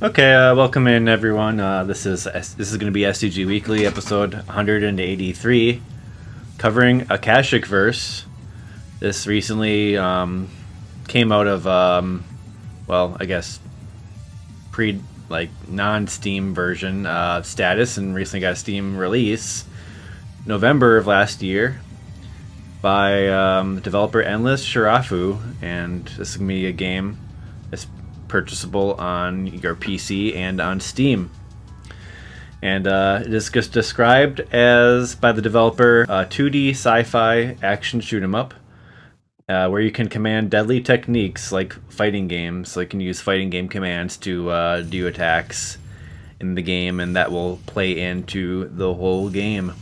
Okay, welcome in everyone. This is going to be STG Weekly, episode 183, covering a kashicverse. This recently came out of I guess non-Steam version status, and recently got a Steam release November of last year by developer Endless Shirafu, and this is going to be a game that's purchasable on your PC and on Steam. And it is just described as, by the developer, a 2D sci-fi action shoot 'em up, where you can command deadly techniques like fighting games. So you can use fighting game commands to do attacks in the game, and that will play into the whole game.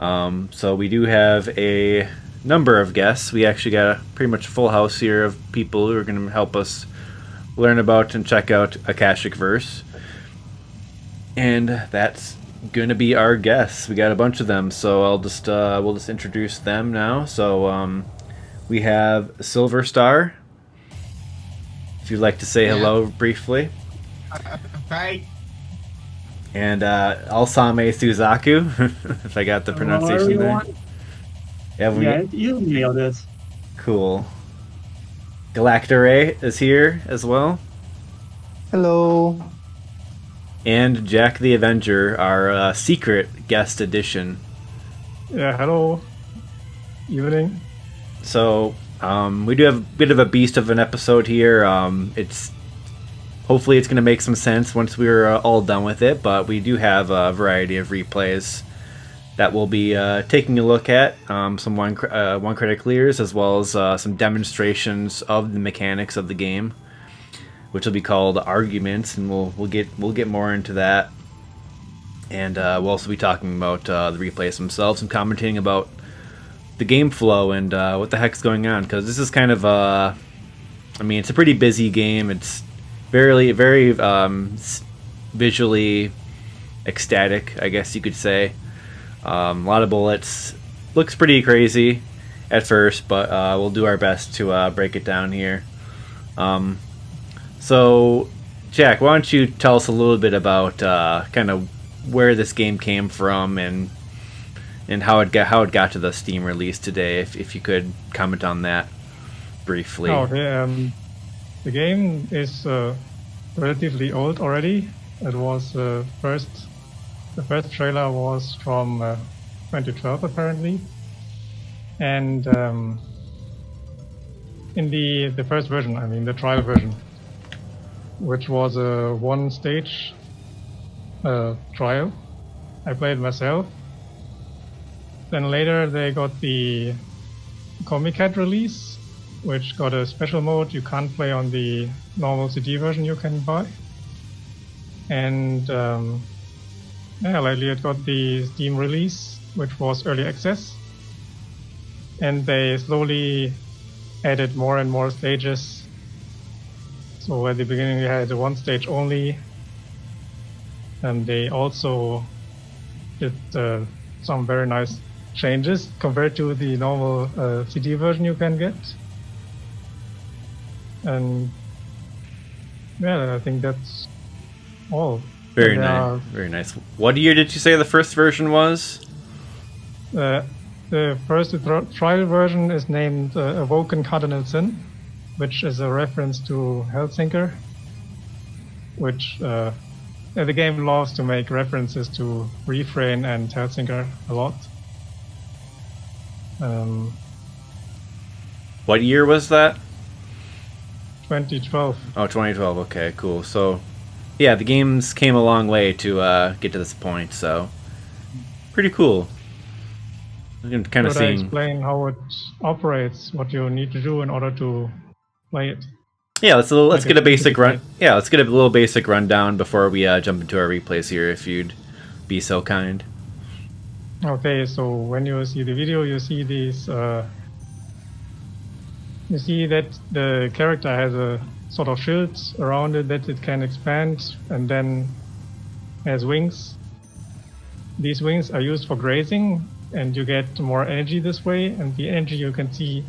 So we do have a number of guests. We actually got a pretty much full house here of people who are going to help us learn about and check out a kashicverse. And that's going to be our guests. We got a bunch of them, so we'll just introduce them now. So we have Silver Star. If you'd like to say hello briefly. Hi. And AlsameSuzaku, if I got the pronunciation there. Yeah, you nailed it. Cool. GalactaRay is here as well. Hello. And Jack the Avenger, our secret guest edition. Yeah, hello. Evening. So, we do have a bit of a beast of an episode here. Hopefully it's going to make some sense once we're all done with it, but we do have a variety of replays that we'll be taking a look at, some one credit clears, as well as some demonstrations of the mechanics of the game, which will be called arguments, and we'll get more into that. And we'll also be talking about the replays themselves and commenting about the game flow and what the heck's going on, because this is kind of it's a pretty busy game. It's very visually ecstatic, I guess you could say. A lot of bullets. Looks pretty crazy at first, but we'll do our best to break it down here. So, Jack, why don't you tell us a little bit about kind of where this game came from and how it got to the Steam release today, if you could comment on that briefly. Okay, the game is relatively old already. It was the first trailer was from 2012 apparently, and in the first version, I mean the trial version, which was a one-stage trial, I played myself. Then later they got the Comic Cat release, which got a special mode you can't play on the normal CD version you can buy. And lately it got the Steam release, which was early access. And they slowly added more and more stages. So at the beginning we had one stage only. And they also did some very nice changes compared to the normal CD version you can get. And yeah, I think that's all. Very nice. Very nice. What year did you say the first version was? The first trial version is named Awoken Cardinal Sin, which is a reference to Hellsinker, which the game loves to make references to Refrain and Hellsinker a lot. What year was that? 2012. Oh, 2012. Okay, cool. So, yeah, the games came a long way to get to this point, so pretty cool. You can kind of Could I see. explain how it operates, what you need to do in order to play it? Yeah, let's get a basic run. Yeah, let's get a little basic rundown before we jump into our replays here, if you'd be so kind. Okay, so when you see the video, you see these. You see that the character has a sort of shield around it that it can expand, and then has wings. These wings are used for grazing, and you get more energy this way, and the energy you can see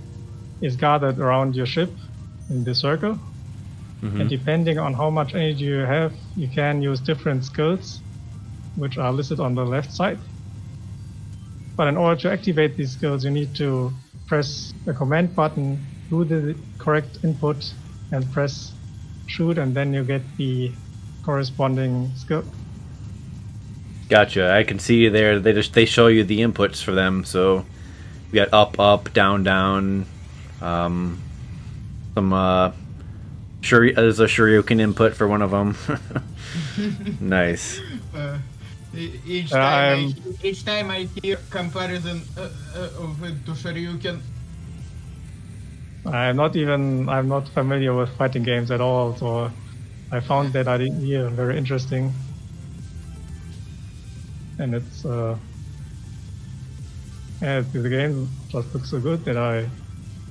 is gathered around your ship in the circle. And depending on how much energy you have, you can use different skills, which are listed on the left side. But in order to activate these skills, you need to press the command button, do the correct input, and press shoot, and then you get the corresponding skill. Gotcha. I can see there. They show you the inputs for them. So you got up, up, down, down. Some there's a Shoryuken input for one of them. Nice. Each time I hear comparison of it to Shoryuken. I'm not familiar with fighting games at all, so I found that idea very interesting. And it's the game just looks so good that I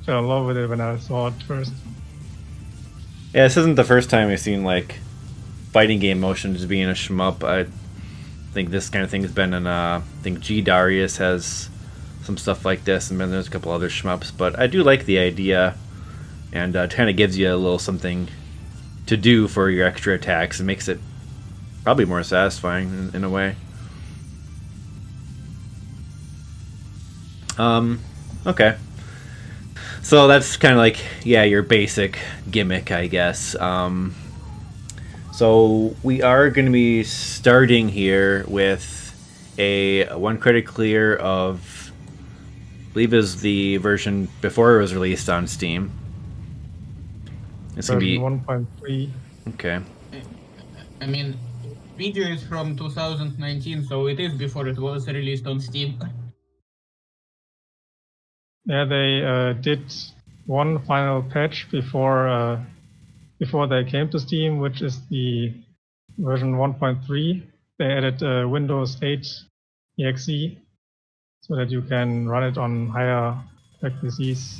fell in love with it when I saw it first. Yeah, this isn't the first time I've seen like fighting game motions being a shmup. I think this kind of thing has been in I think G Darius has some stuff like this, and then there's a couple other shmups. But I do like the idea, and kind of gives you a little something to do for your extra attacks, and makes it probably more satisfying in a way. Okay. So that's kind of like, yeah, your basic gimmick, I guess. So we are going to be starting here with a 1 credit clear of, I believe is the version before it was released on Steam. It's going to be 1.3. Okay. I mean, video is from 2019, so it is before it was released on Steam. Yeah, they did one final patch before they came to Steam, which is the version 1.3. They added Windows 8 exe so that you can run it on higher spec PCs.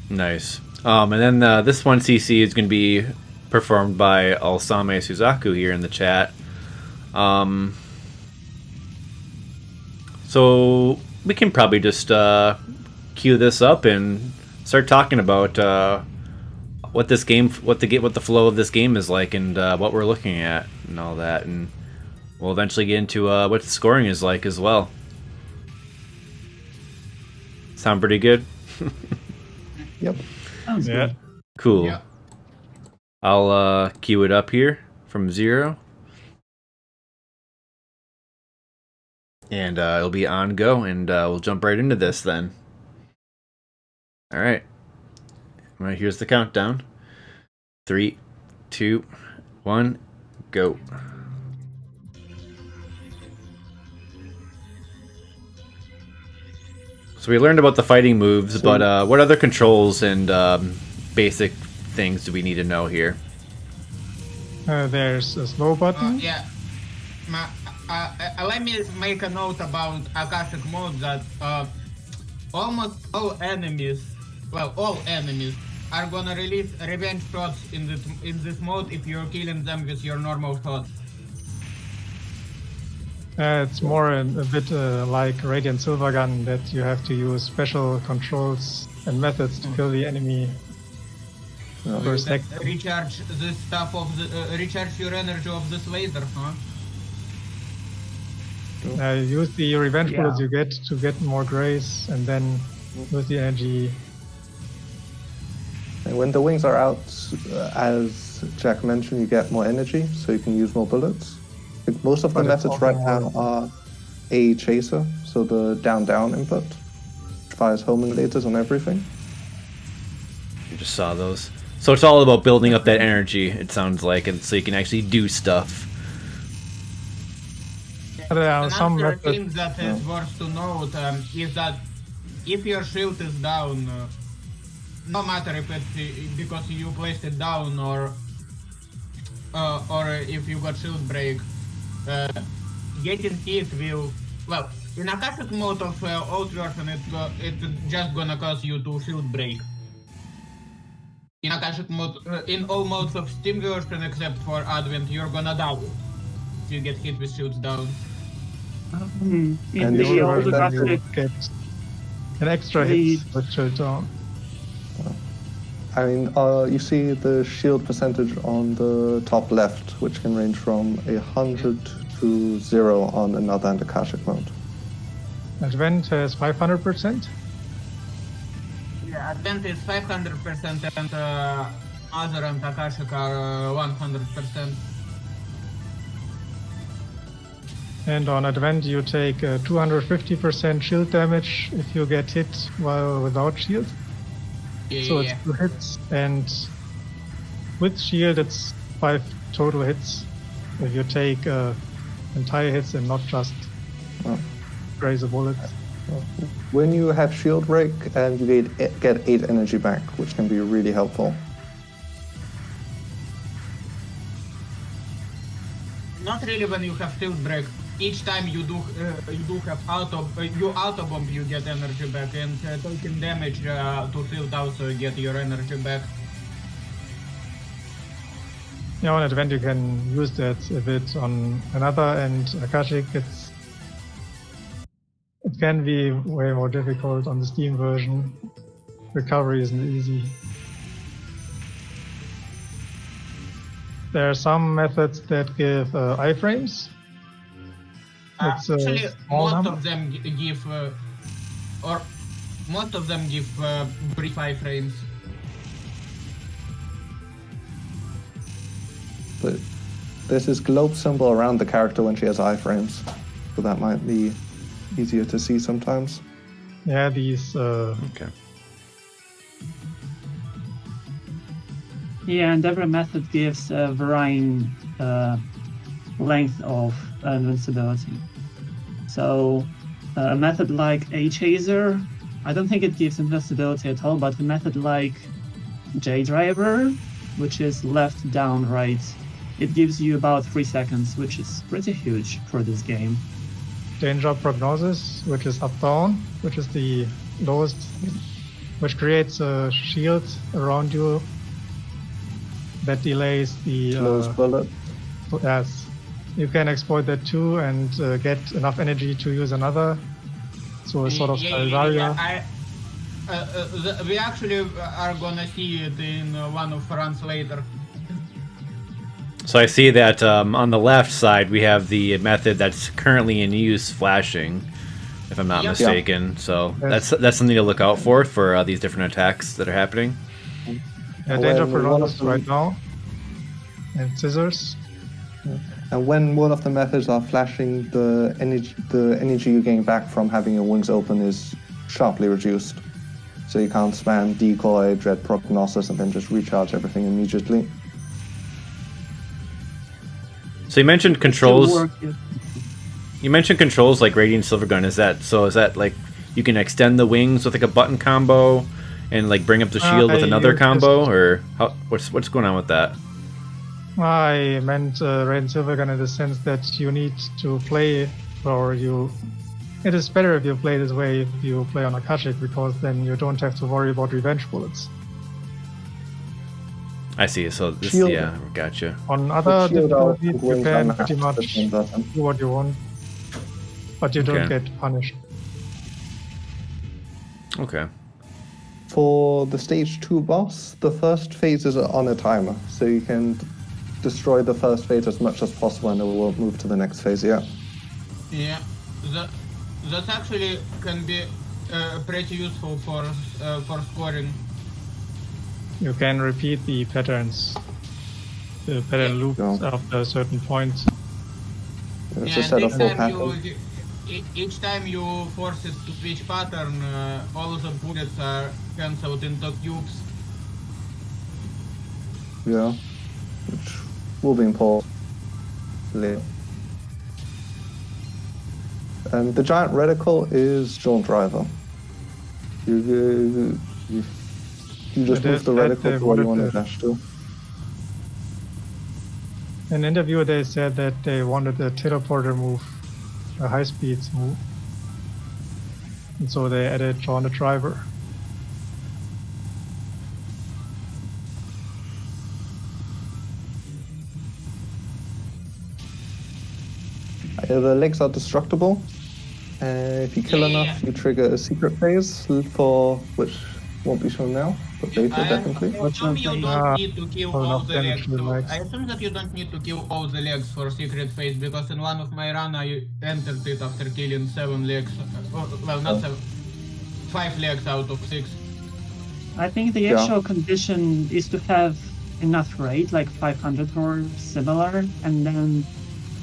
Nice. And then this one CC is going to be performed by AlsameSuzaku here in the chat. So we can probably just queue this up and start talking about what this game, what the flow of this game is like, and what we're looking at, and all that, and we'll eventually get into what the scoring is like as well. Sound pretty good? Yep. Yeah. Cool. Yeah. I'll queue it up here from 0. And it'll be on go, and we'll jump right into this then. Alright. Right, here's the countdown. 3, 2, 1, go. So we learned about the fighting moves, but what other controls and basic things do we need to know here? There's a slow button. Yeah. Let me make a note about Akashic mode that almost all enemies are gonna release revenge shots in this mode if you're killing them with your normal shots. It's more a bit like Radiant Silvergun, that you have to use special controls and methods to kill the enemy per sec. Recharge this stuff of the recharge your energy of this laser, huh? Use the revenge bullets you get to get more grace, and then use the energy. And when the wings are out, as Jack mentioned, you get more energy, so you can use more bullets. I think most of the methods right now are A chaser, so the down-down input, which fires homing lasers on everything. You just saw those. So it's all about building up that energy, it sounds like, and so you can actually do stuff. There are some Another methods. thing that is worth to note is that if your shield is down, no matter if it's because you placed it down or if you got shield break, getting hit will, well, in Akashic mode of Old Version, it's just gonna cause you to shield break. In Akashic mode, in all modes of Steam version except for Advent, you're gonna die if you get hit with shields down. And the also other you get an extra hit with shield down. I mean, you see the shield percentage on the top left, which can range from 100 to 0 on another and Akashic mode. Advent has 500%. Yeah, Advent is 500% and Other and Akashic are 100%. And on Advent you take 250% shield damage if you get hit while without shield. So it's 2 hits, and with shield it's 5 total hits if you take entire hits and not just graze a bullet. When you have shield break, and you get 8 energy back, which can be really helpful. Not really when you have shield break. Each time you do have auto bomb, you get energy back, and taking damage to shield also get your energy back. Yeah, on Advent you can use that a bit on another, and Akashic it can be way more difficult on the Steam version. Recovery isn't easy. There are some methods that give iframes. Actually, most of them give brief iframes. But there's this globe symbol around the character when she has iframes, so that might be easier to see sometimes. Yeah, these. Okay. Yeah, and every method gives a varying length of invincibility. So a method like a chaser, I don't think it gives invincibility at all, but a method like J-driver, which is left, down, right, it gives you about 3 seconds, which is pretty huge for this game. Danger prognosis, which is up down, which is the lowest, which creates a shield around you that delays the Close bullet. Yes, you can exploit that too and get enough energy to use another. So a sort of Alvaria. We actually are gonna see it in one of runs later. So I see that on the left side we have the method that's currently in use, flashing, if I'm not mistaken. So Yes. that's something to look out for these different attacks that are happening. Yeah, danger When one of prognosis them- right now. And scissors. And when one of the methods are flashing, the energy you gain back from having your wings open is sharply reduced. So you can't spam decoy, dread prognosis, and then just recharge everything immediately. So you mentioned controls. Still work, yeah. You mentioned controls like Radiant Silvergun. Is that like you can extend the wings with like a button combo and like bring up the shield with another combo, or what's going on with that? I meant Radiant Silvergun in the sense that you need to play, or it is better if you play this way if you play on Akashic, because then you don't have to worry about revenge bullets. I see. So this, Shield. yeah, gotcha. On other Shield out, difficulties, you wings can are pretty matched much with the same button. do what you want, but you don't Okay. get punished. Okay. For the stage 2 boss, the first phase is on a timer, so you can destroy the first phase as much as possible and it will move to the next phase, yeah. Yeah, that actually can be pretty useful for scoring. You can repeat the patterns, the pattern loops Yeah. after a certain point. It's Yeah, a set of and 4 each time patterns. each time you force it to switch pattern, all of the bullets are cancelled into cubes. Yeah. Which will be important later. And the giant reticle is Jaunt Driver. You just But move the that reticle they to where you wanted want to to- dash to. In an interview, they said that they wanted a teleporter move, a high-speed move, and so they added John the Driver. The legs are destructible. If you kill Yeah. enough, you trigger a secret phase for which Won't be shown now, but later definitely. I assume you don't need to kill Oh, all no, the damage legs. to the So legs. I assume that you don't need to kill all the legs for secret phase, because in one of my run I entered it after killing 7 legs. Well, not 7. 5 legs out of 6. I think the Yeah. actual condition is to have enough rate, like 500 or similar, and then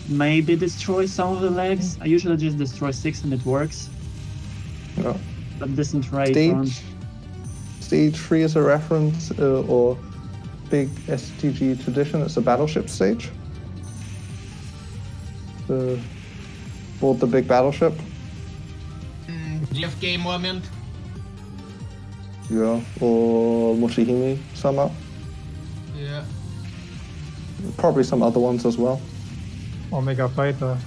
maybe destroy some of the legs. I usually just destroy 6 and it works. Yeah. But decent rate on. Stage 3 is a reference, or big STG tradition. It's a battleship stage. Board the big battleship. JFK moment. Yeah, or Moshihime Sama. Yeah. Probably some other ones as well. Omega Fighter.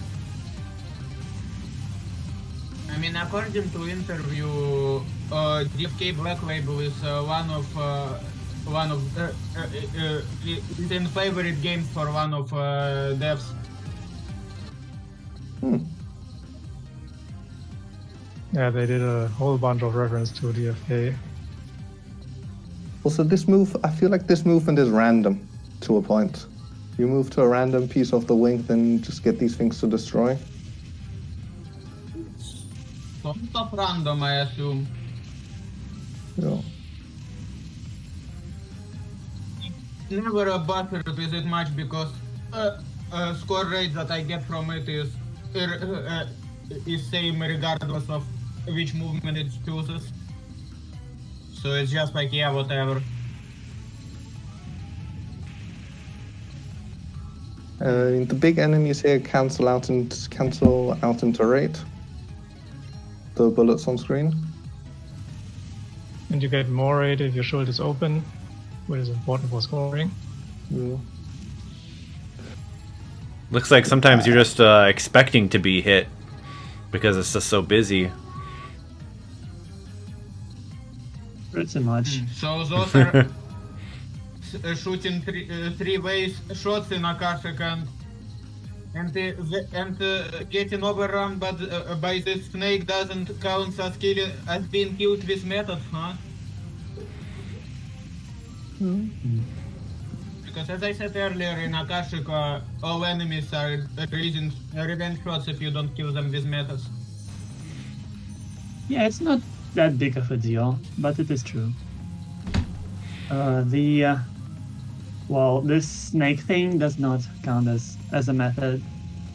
I mean, according to interview, DFK Black Label is is in favorite game for one of devs. Yeah, they did a whole bunch of reference to DFK. Also, this move, I feel like this movement is random to a point. You move to a random piece of the wing, then just get these things to destroy. Sort of random, I assume. Yeah. Never bothered with it much because score rate that I get from it is same regardless of which movement it chooses. So it's just like, yeah, whatever. The big enemies here cancel out into rate. The bullets on screen. And you get more rate if your shield is open, which is important for scoring. Yeah. Looks like sometimes you're just expecting to be hit because it's just so busy. Pretty much. So those are shooting three ways shots in Akashic and getting overrun by this snake doesn't count as being killed with method, huh? Because as I said earlier, in Akashic, all enemies are raising revenge shots if you don't kill them with methods. Yeah, it's not that big of a deal, but it is true. Well, this snake thing does not count as a method,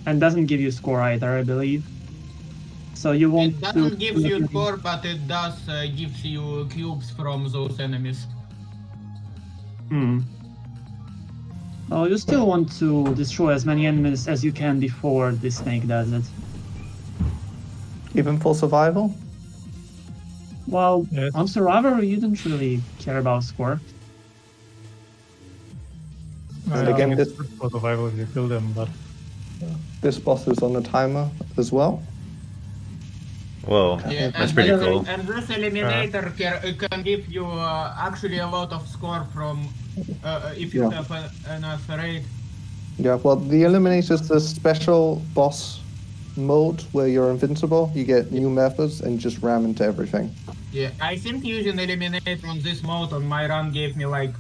and doesn't give you score either, I believe. So you won't. It doesn't give you score, but it does gives you cubes from those enemies. Oh, you still want to destroy as many enemies as you can before the snake does it. Even for survival? Well, Yes. on Survivor, you don't really care about score. And I again, think it's this- good for survival if you kill them, but This boss is on a timer as well. Whoa, Yeah, that's and pretty this- cool. And this eliminator can give you actually a lot of score from if you Yeah. have enough rate. Yeah, well, the Eliminator is the special boss mode where you're invincible. You get new methods and just ram into everything. Yeah, I think using eliminator on this mode on my run gave me like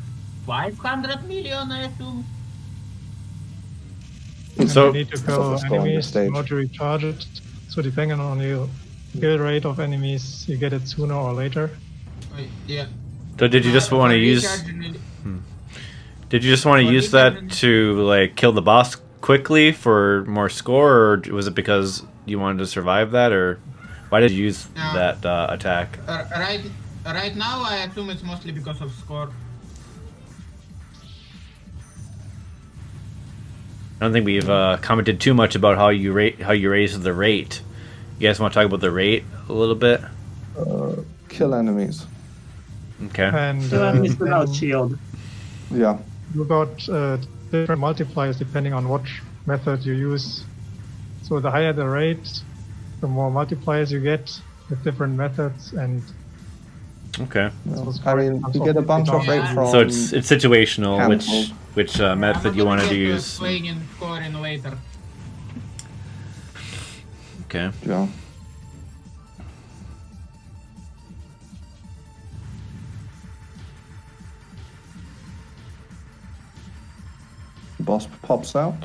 500 million, I assume. So- you need to It's kill also scoring enemies stage. in order to recharge it. So depending on your kill rate of enemies, you get it sooner or later. Yeah. So did you just For want to use? recharging- Did you just want to Well, use you that can- to like kill the boss quickly for more score, or was it because you wanted to survive that, or why did you use No. that attack? Right now, I assume it's mostly because of score. I don't think we've commented too much about how you raise the rate. You guys want to talk about the rate a little bit? Kill enemies. Okay. And So enemies without then shield. Yeah. you got different multipliers depending on what method you use. So the higher the rate, the more multipliers you get with different methods, and Okay. I mean, you get a bunch of rate from. So it's situational, cancelled. which method you wanted to use. Explaining and scoring later. Yeah. The boss pops out.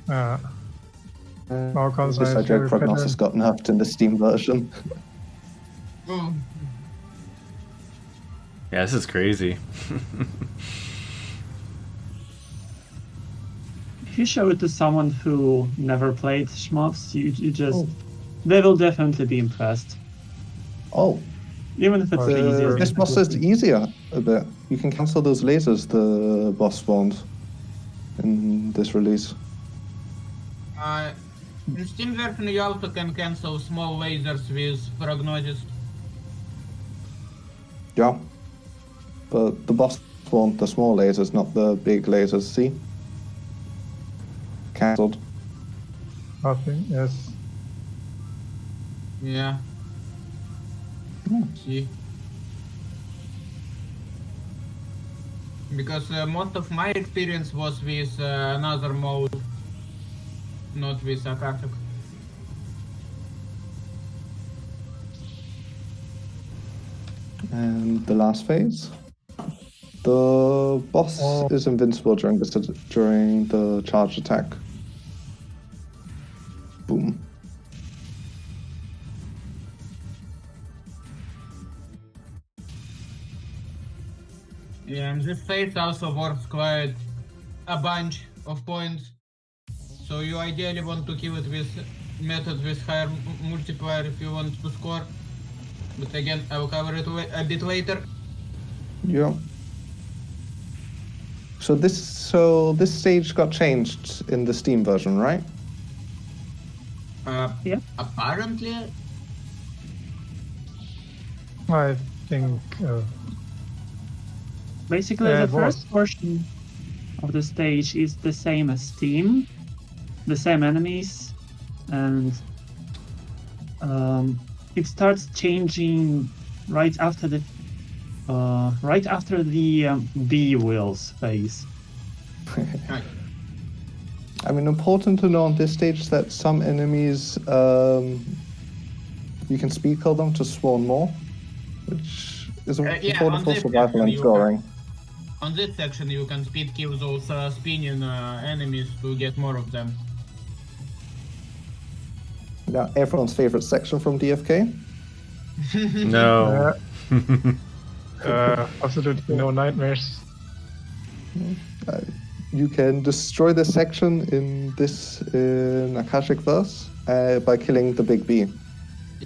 Now comes This Jack Prognosis got nerfed in the Steam version. Oh, Yeah, this is crazy. If you show it to someone who never played shmups, you just they will definitely be impressed. Oh, Even if it's the easiest. this boss is easier a bit. You can cancel those lasers the boss spawned in this release. in Steam version you also can cancel small lasers with Prognosis. Yeah. But the boss spawned the small lasers, not the big lasers, see? Cancelled. Nothing, yes. Yeah. See. Because most of my experience was with another mode, not with Akashic. And the last phase. The boss is invincible during the charge attack. Boom. Yeah, and this phase also works quite a bunch of points. So you ideally want to kill it with methods with higher multiplier if you want to score. But again, I will cover it a bit later. Yeah. So this stage got changed in the Steam version, right? Yeah. Apparently. I think Basically, Yeah, the it was. first portion of the stage is the same as Steam, the same enemies, and it starts changing right after the B wheels phase. Right. I mean, important to know on this stage that some enemies, you can speed kill them to spawn more, which is yeah, important on for this survival section and you scoring. On this section you can speed kill those spinning enemies to get more of them. Now, everyone's favorite section from DFK. No. absolutely no nightmares. You can destroy this section in kashicverse by killing the big B.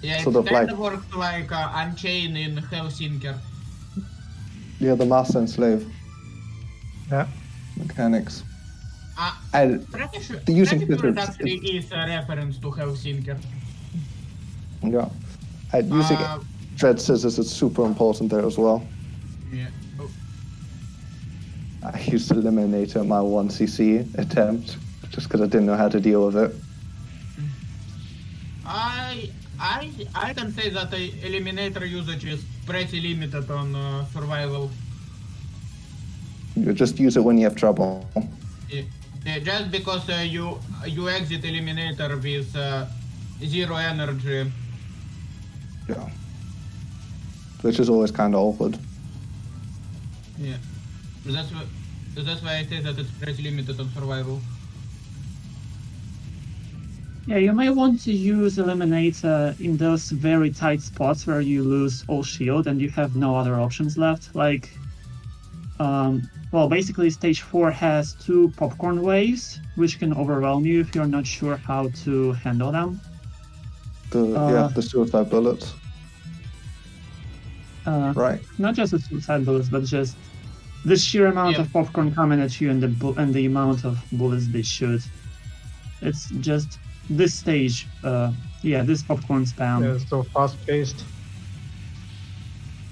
Yeah, Sort it of kind like- of works like Unchained in Helsinki. Yeah, the master and slave Yeah. mechanics. Uh, And Pretty sure, The using pretty sure it methods actually is a reference to Helsinki. yeah, and using Uh, dread scissors is super important there as well. Yeah. Oh. I used Eliminator in my 1cc attempt just because I didn't know how to deal with it. I can say that the Eliminator usage is pretty limited on survival. You just use it when you have trouble. Yeah, just because you exit Eliminator with 0 energy. Yeah. Which is always kind of awkward. Yeah. That's why I say that it's pretty limited on survival. Yeah, you may want to use Eliminator in those very tight spots where you lose all shield and you have no other options left. Like, well, basically stage 4 has 2 popcorn waves, which can overwhelm you if you're not sure how to handle them. The suicide bullets. Right. Not just the suicide bullets, but just the sheer amount Yeah. of popcorn coming at you and the amount of bullets they shoot. It's just this stage, this popcorn spam. Yeah, so fast paced.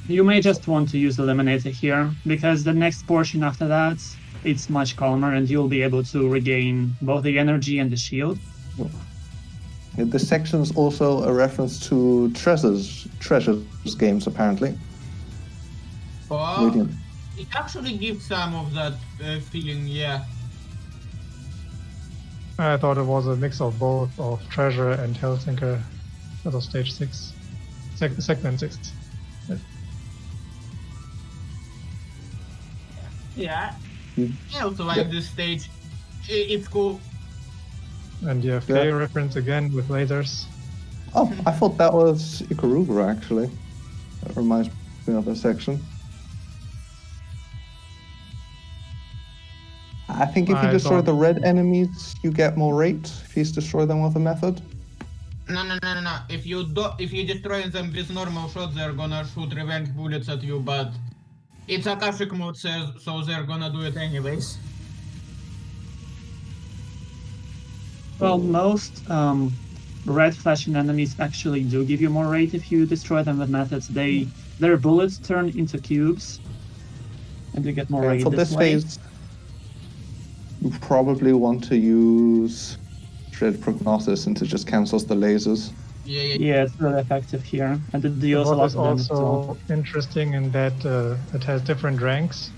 You may just want to use Eliminator here, because the next portion after that, it's much calmer and you'll be able to regain both the energy and the shield. This section is also a reference to Treasures games, apparently. Oh, Radiant. it actually gives some of that feeling, yeah. I thought it was a mix of both, of Treasure and Helsinki. That was stage 6. Segment 6. Yeah. I also like this stage. It's cool. And you have K reference again with lasers. Oh, I thought that was Ikaruga actually. That reminds me of a section. I think if you destroy the red enemies, you get more rate. If you destroy them with a method. No. If you destroy them with normal shots, they're gonna shoot revenge bullets at you. But it's Akashic mode, so they're gonna do it anyways. Well, most red flashing enemies actually do give you more rate if you destroy them with methods. Their bullets turn into cubes, and you get more rate For this phase, you probably want to use Dread Prognosis since it just cancels the lasers. Yeah, it's really effective here, and it deals a What lot is of damage. also interesting in that it has different ranks.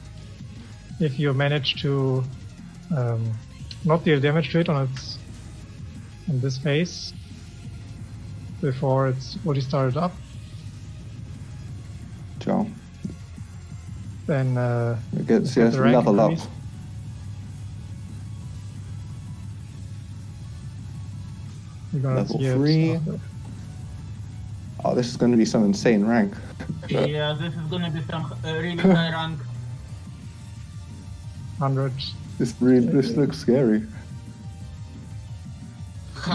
If you manage to not deal damage to it on this phase before it's already started up, Sure. then It gets get the rank level up. increase. You're gonna Level see it 3. after. Oh, this is going to be some insane rank. Yeah, this is gonna be some really high rank. 100. This looks scary.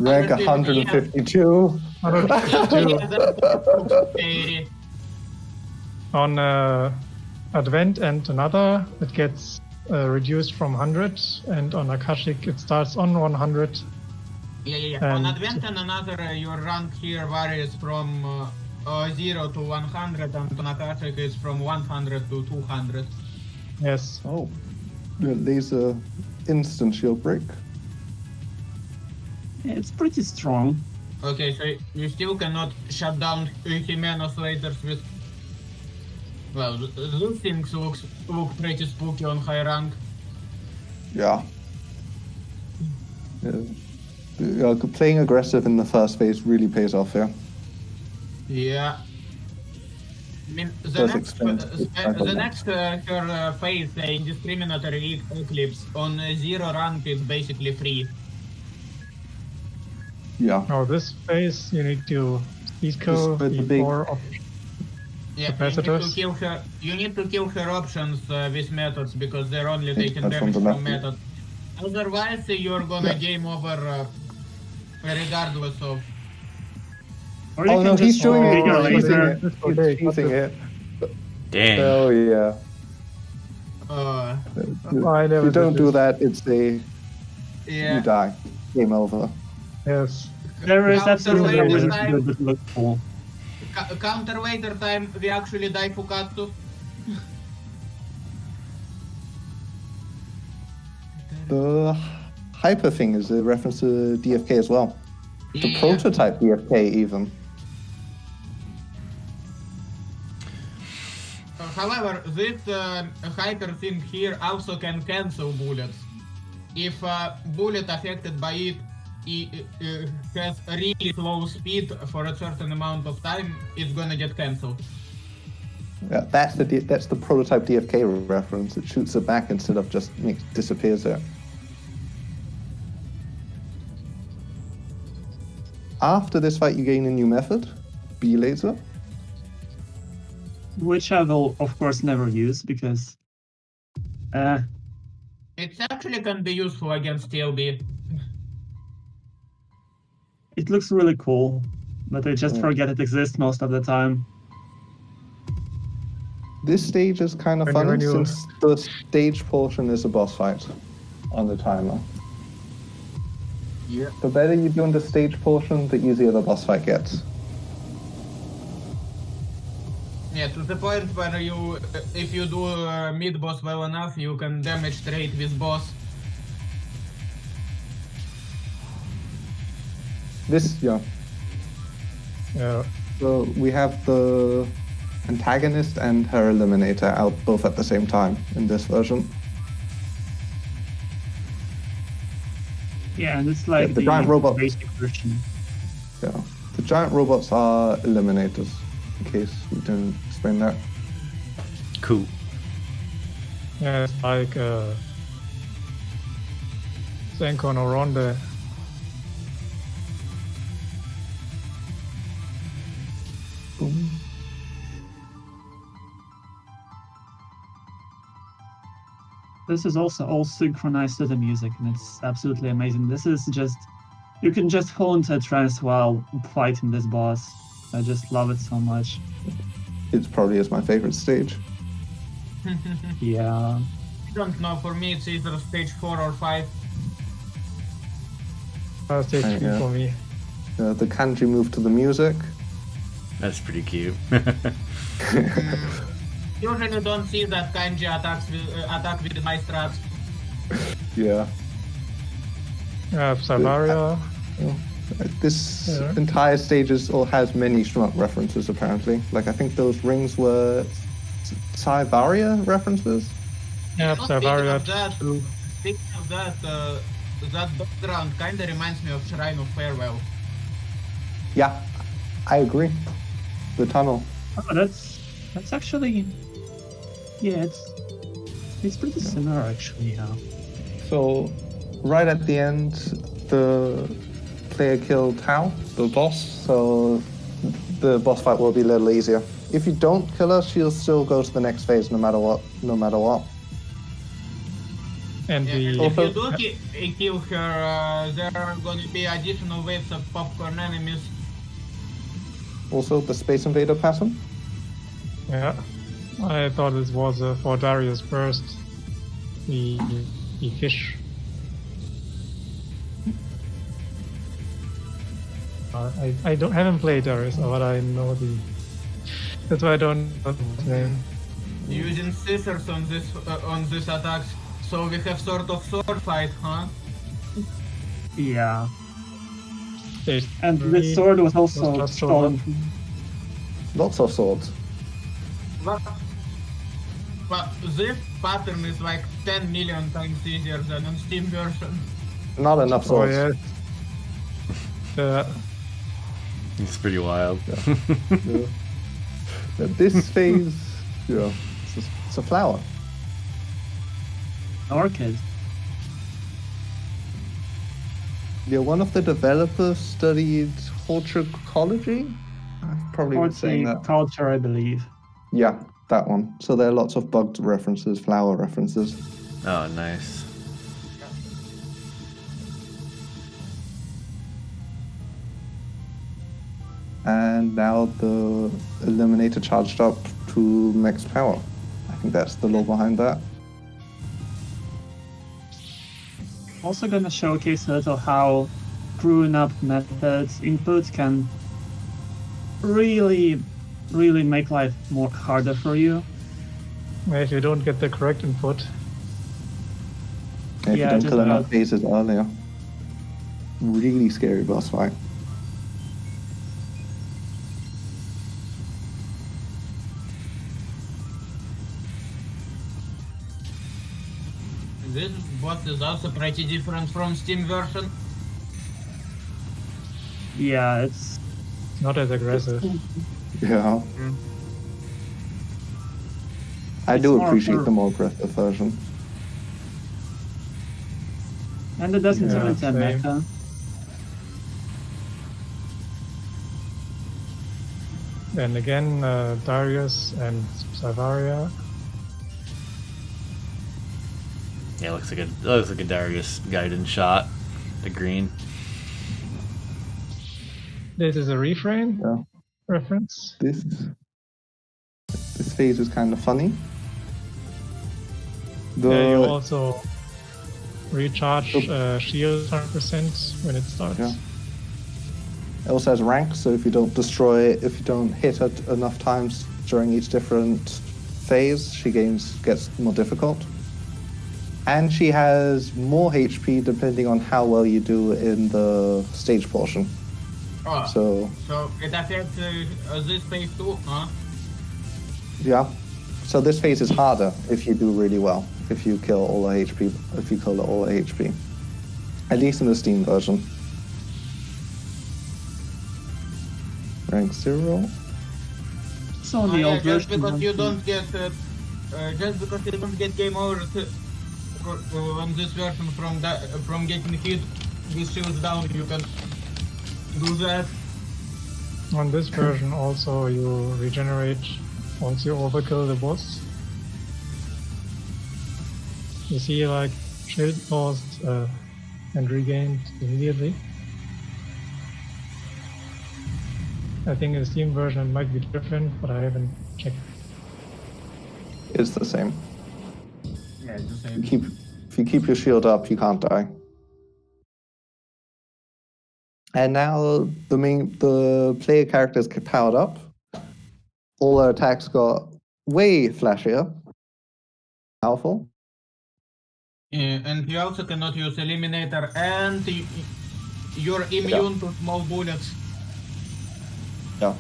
Rank 152. 152. On Advent and another, it gets reduced from 100, and on Akashic it starts on 100. Yeah. On And- Advent and another, your rank here varies from 0 to 100, and on Akashic is from 100 to 200. Yes. Oh, the laser instant shield break. It's pretty strong. Okay, so you still cannot shut down Jimenez lasers with... Well, those things look pretty spooky on high rank. Yeah. Playing aggressive in the first phase really pays off here. Yeah. I mean, the Does next, expense- the next her phase, the Indiscriminatory Eclipse, on 0 rank is basically free. Yeah. Now this phase you need to eco Just with the big- E4 of Yeah, Capacitors? you need to kill her options with methods because they're only taking that's from damage the from method. methods. Otherwise, you're gonna game over regardless of. Or you Oh can no, just he's doing get it. your He's laser. cheating it. Dang. Oh yeah. Uh, I never If you don't did do this. that, it's you yeah. die. Game over. Yes. There is Counter absolutely no later reason to time. do it, but look cool. Counter later time, we actually die Fukatsu. The hyper thing is a reference to DFK as well. The Yeah. prototype DFK even. However, this hyper thing here also can cancel bullets. If a bullet affected by it has a really slow speed for a certain amount of time, it's gonna get cancelled. Yeah, that's the prototype DFK reference. It shoots it back instead of just disappears it. After this fight, you gain a new method, B laser. Which I will, of course, never use because. It actually can be useful against TLB. It looks really cool, but I just forget it exists most of the time. This stage is kind of When funny you- since the stage portion is a boss fight on the timer. Yeah. The better you do in the stage portion, the easier the boss fight gets. Yeah, to the point where you, if you do mid boss well enough, you can damage straight with boss. This, yeah. Yeah. So we have the antagonist and her eliminator out both at the same time in this version. Yeah, and it's like the giant robot. basic version. Yeah. The giant robots are eliminators, in case we didn't explain that. Cool. Yeah, it's like Senko no Ronde. Boom. This is also all synchronized to the music, and it's absolutely amazing. This is just, you can just fall into a trance while fighting this boss. I just love it so much. It probably is my favorite stage. Yeah. I don't know, for me it's either stage 4 or 5. Stage 3 Yeah. for me. The kanji move to the music. That's pretty cute. Usually don't see that kanji attack with my strats. Yeah. Savaria. This Yeah. entire stage has many shmup references, apparently. Like, I think those rings were Savaria references? Yeah, Savaria. Speaking of that, that background kinda reminds me of Shrine of Farewell. Yeah, I agree. The tunnel. Oh, that's actually, yeah, it's pretty similar actually. Yeah. So, right at the end, the player killed Hal, the boss, so the boss fight will be a little easier. If you don't kill her, she'll still go to the next phase no matter what. And Yeah, and the if you do kill her, there are gonna be additional waves of popcorn enemies. Also, the Space Invader pattern. yeah, I thought this was for Darius burst. The fish. I haven't played Darius, but I know the. That's why I don't know his name. Using scissors on this attacks, so we have sort of sword fight, huh? Yeah. Stage And three this sword was also just stolen. Lots of swords. But this pattern is like 10 million times easier than on Steam version. Not enough Oh swords. yeah. It's pretty wild. Yeah. This phase, it's a flower. Orchid. Yeah, one of the developers studied horticulture. I probably was saying that. Horticulture, I believe. Yeah, that one. So there are lots of bug references, flower references. Oh, nice. And now the Eliminator charged up to max power. I think that's the law behind that. Also gonna showcase a little how screwing up methods inputs can really make life more harder for you. If you don't get the correct input, And if Yeah, you don't just kill enough about. phases earlier. Really scary boss fight. This boss is also pretty different from Steam version. Yeah, it's not as aggressive. Yeah. Mm. I It's do more appreciate for- the more aggressive version. and it doesn't Yeah, turn into a same. mecha. Then again, Darius and Savaria. Yeah, looks like a Darius Gaiden shot. The green. This is a refrain Yeah. reference. This phase is kind of funny. You also recharge shield 100% when it starts. Yeah. It also has rank, so if you don't hit it enough times during each different phase, she gets more difficult. And she has more HP depending on how well you do in the stage portion. Oh, So so it affects this phase too, huh? yeah. So this phase is harder if you do really well. If you kill all the HP, if you kill all the HP. At least in the Steam version. Rank 0. So on the old Just version. because you don't get game over on this version from getting hit with shields down, you can do that. On this version also you regenerate once you overkill the boss. You see like shield lost and regained immediately. I think in the Steam version it might be different, but I haven't checked. It's the same. Yeah, it's the same. If you keep your shield up, you can't die. And now the player characters get powered up. All their attacks got way flashier, powerful. Yeah, and you also cannot use Eliminator, and you're immune to small bullets. Yeah.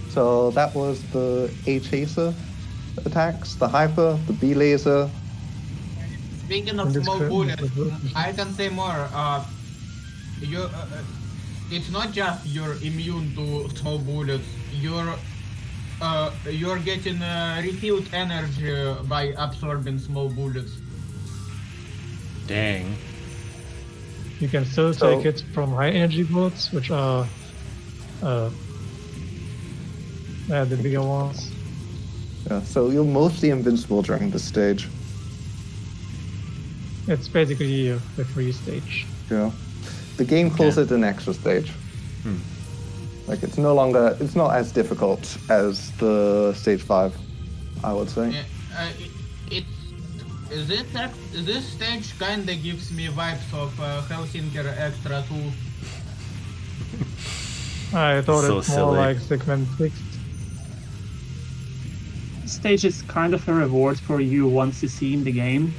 So that was the A chaser attacks, the hyper, the B laser. Speaking of small bullets, I can say more. It's not just you're immune to small bullets. You're getting refilled energy by absorbing small bullets. Dang. You can still take it from high energy bullets, which are the bigger ones. Yeah, so you're mostly invincible during this stage. It's basically the free stage. Yeah. The game calls it an extra stage. Like it's not as difficult as the stage 5, I would say. Yeah, this stage kinda gives me vibes of Hellsinger Extra 2. I thought So it's more silly. like segment 6. Stage is kind of a reward for you once you see in the game.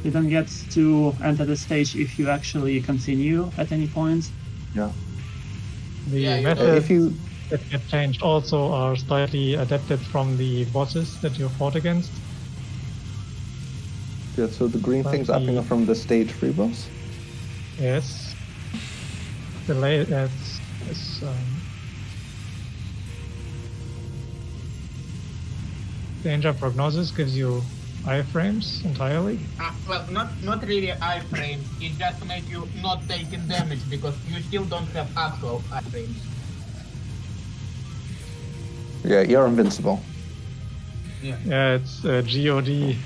You don't get to enter the stage if you actually continue at any point. Yeah. The methods that get changed also are slightly adapted from the bosses that you fought against. Yeah, so the green things up are from the stage 3 boss. Yes. Danger Prognosis gives you iframes entirely. Well, not really iframes. It just makes you not taking damage because you still don't have actual iframes. Yeah, you're invincible. Yeah, it's GOD.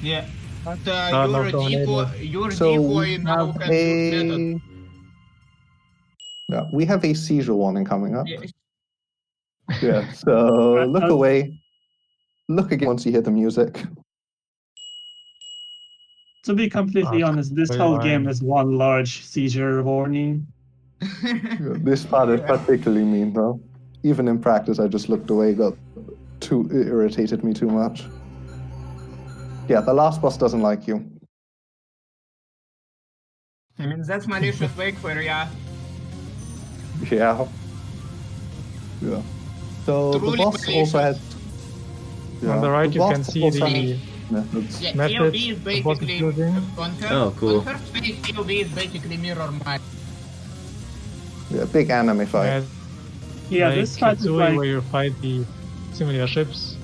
Yeah. But your So decoy now can use method. Yeah, we have a seizure warning coming up. Yeah. Yeah, so look away. Look again once you hear the music. To be completely honest, this whole game is one large seizure warning. This part is particularly mean, though. Even in practice, I just looked away, it irritated me too much. Yeah, the last boss doesn't like you. I mean, that's Malicious Wake for ya. Yeah. Yeah. So Truly the boss also has... On the right, the you boss can see also the has methods. Yeah, methods POV is the boss is basically using. Oh, cool. On first phase, POV is basically mirror match. Yeah, big anime fight. Yeah, like this fight is Kitsui, like where you fight the similar ships.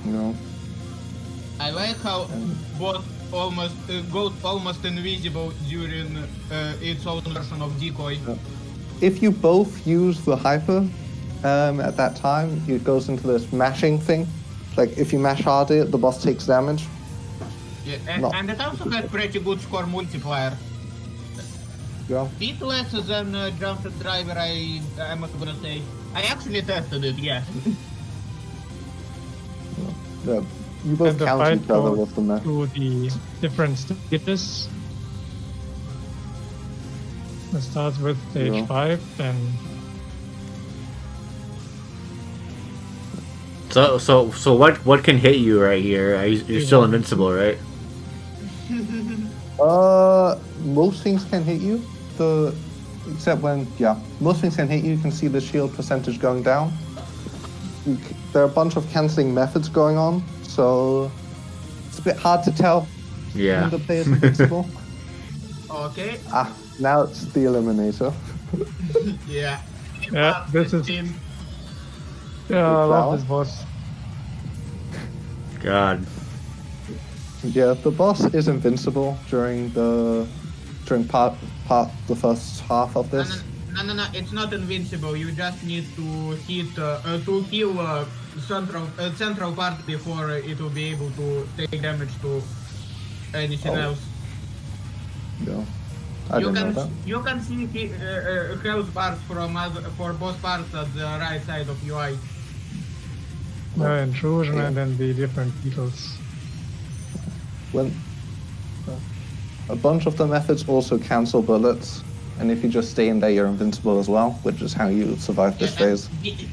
You know? I like how bot goes almost invisible during its own version of decoy. If you both use the hyper at that time, it goes into this mashing thing. Like if you mash harder, the boss takes damage. Yeah, and it also has pretty good score multiplier. Yeah. Bit less than Jump Driver, I'm not gonna say. I actually tested it, yeah. Yeah. You both And the count fight each other goes with the mash. through the different stages. It starts with stage 5, then So what can hit you right here? You're still invincible, right? Most things can hit you. Except when, most things can hit you. You can see the shield percentage going down. There are a bunch of cancelling methods going on, so it's a bit hard to tell when the player's invincible. Okay. Now it's the Eliminator. Yeah. yeah, this is. Yeah, I love this boss. God. Yeah, the boss is invincible during the first half of this. No, it's not invincible. You just need to hit to heal central part before it will be able to take damage to anything else. Yeah, I didn't know that. You can see health bars for both parts at the right side of UI. Intrusion and then the different beetles. When a bunch of the methods also cancel bullets, and if you just stay in there, you're invincible as well, which is how you survive this phase.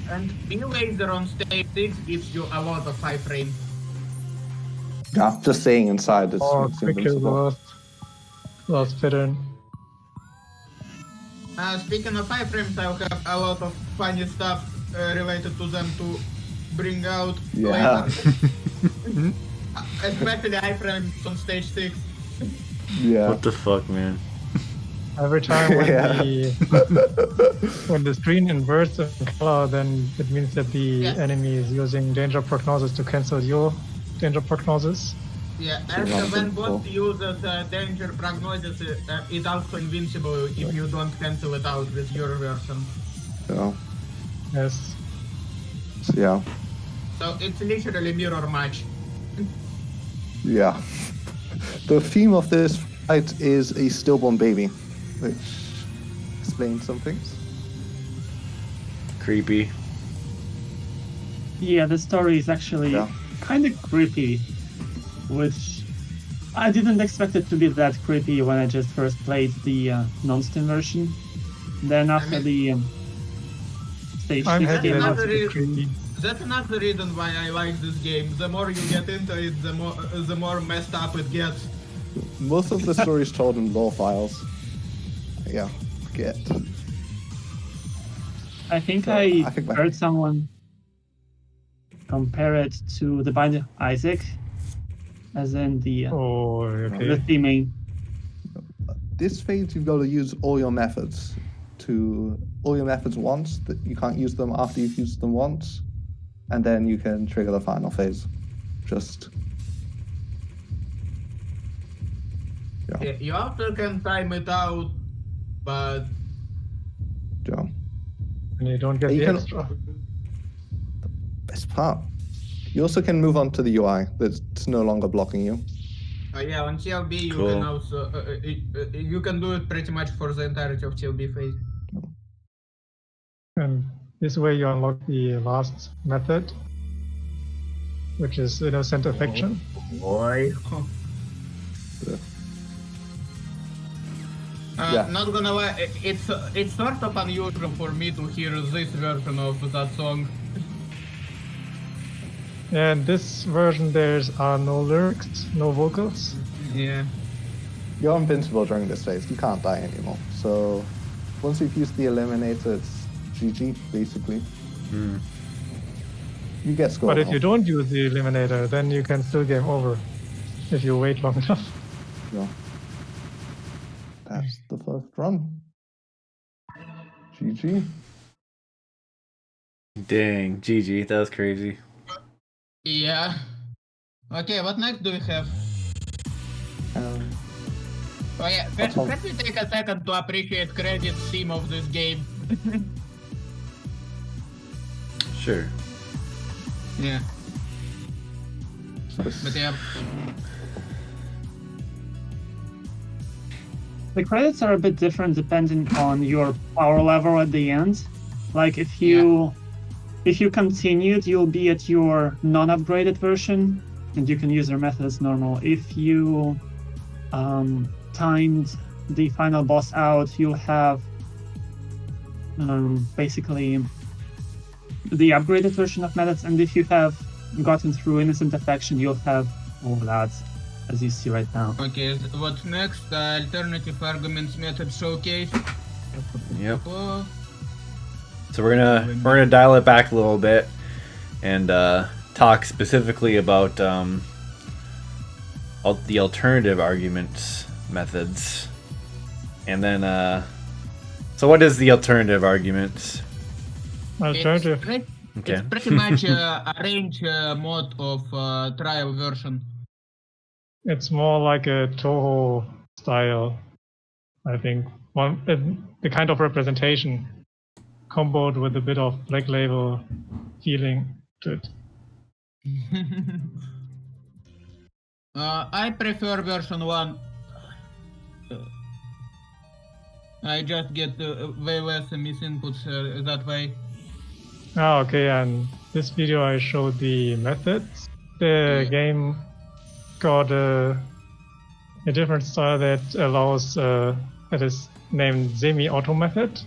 And B-Laser on stage 6 gives you a lot of 5 frames. Yeah, just staying inside is Quickly invincible. last fit in. Speaking of 5 frames, I'll have a lot of funny stuff related to them to bring out Yeah. later. Especially iframes on stage 6. Yeah. What the fuck, man? Every time when Yeah. when the screen inverts in color, then it means that the enemy is using danger prognosis to cancel your danger prognosis. Yeah, and when boss uses danger prognosis, it's also invincible if you don't cancel it out with your version. Yeah. Yes. Yeah. So it's literally mirror match. Yeah. The theme of this fight is a stillborn baby, which explains some things. Creepy. Yeah, the story is actually kind of creepy, which I didn't expect it to be that creepy when I just first played the non-Steam version. Then after the stage I'm 6 happy came that out, it's creepy. That's another reason why I like this game. The more you get into it, the more messed up it gets. Most of the stories told in lore files. Yeah, forget. I think So, I I think my- heard someone compare it to the Binding of Isaac, as in the Okay. theming. This phase, you've got to use all your methods once. That you can't use them after you've used them once, and then you can trigger the final phase. Just Yeah, you also can time it out, but yeah. And you don't get You the can- extra. Best part. You also can move on to the UI that's no longer blocking you. yeah, on CLB you Cool. can also you can do it pretty much for the entirety of CLB phase. And this way you unlock the last method, which is innocent affection. Boy. Yeah. Not gonna lie, it's sort of unusual for me to hear this version of that song. And this version there's no lyrics, no vocals. Yeah. You're invincible during this phase. You can't die anymore. So once you've used the eliminator, it's GG basically. You get scored. But if you don't use the eliminator, then you can still game over if you wait long enough. Yeah. That's the first run. GG. Dang, GG, that was crazy. Yeah. Okay, what next do we have? Oh yeah, first we take a second to appreciate credit theme of this game. Sure. Yeah. But yeah. The credits are a bit different depending on your power level at the end. Like if you continued, you'll be at your non-upgraded version, and you can use your method as normal. If you timed the final boss out, you'll have basically the upgraded version of methods, and if you have gotten through innocent affection, you'll have all that, as you see right now. Okay, what's next? Alternative arguments method showcase. Yep. Oh, So we're gonna dial it back a little bit and talk specifically about the alternative arguments methods, and then so what is the alternative arguments? Alternative. Okay. It's pretty much a range mod of trial version. It's more like a Toho style, I think. The kind of representation comboed with a bit of Black Label feeling to it. I prefer version 1. I just get way less misinputs that way. Ah, okay, and this video I showed the methods. The game got a different style that allows, that is named semi-auto method.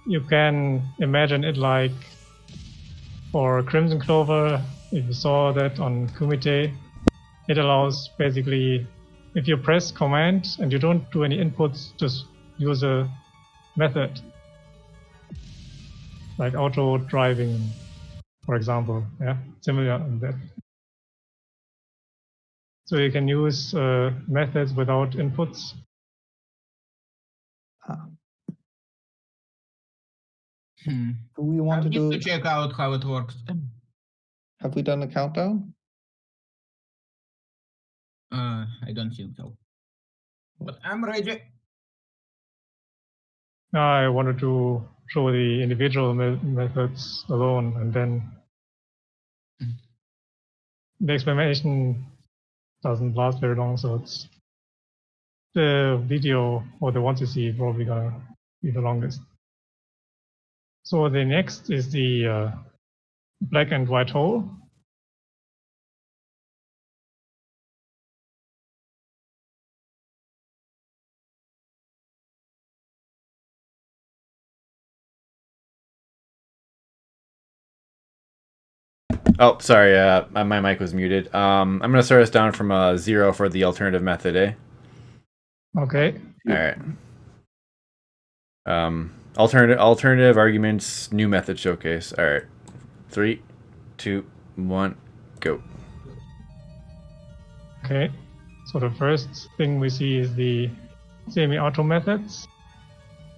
You can imagine it like for Crimson Clover, if you saw that on Kumite, it allows basically, if you press command and you don't do any inputs, just use a method. Like auto driving, for example, yeah, similar in that. So you can use methods without inputs. Do we I want to need do? to check out how it works. Have we done a countdown? I don't think so. But I'm ready. I wanted to show the individual methods alone, and then the explanation doesn't last very long, so it's the video or the ones you see probably gonna be the longest. So the next is the black and white hole. Oh, sorry, my mic was muted. I'm going to start us down from 0 for the alternative method, eh? Okay. All right. Alternative arguments, new method showcase. All right. 3, 2, 1, go. Okay. So the first thing we see is the semi-auto methods,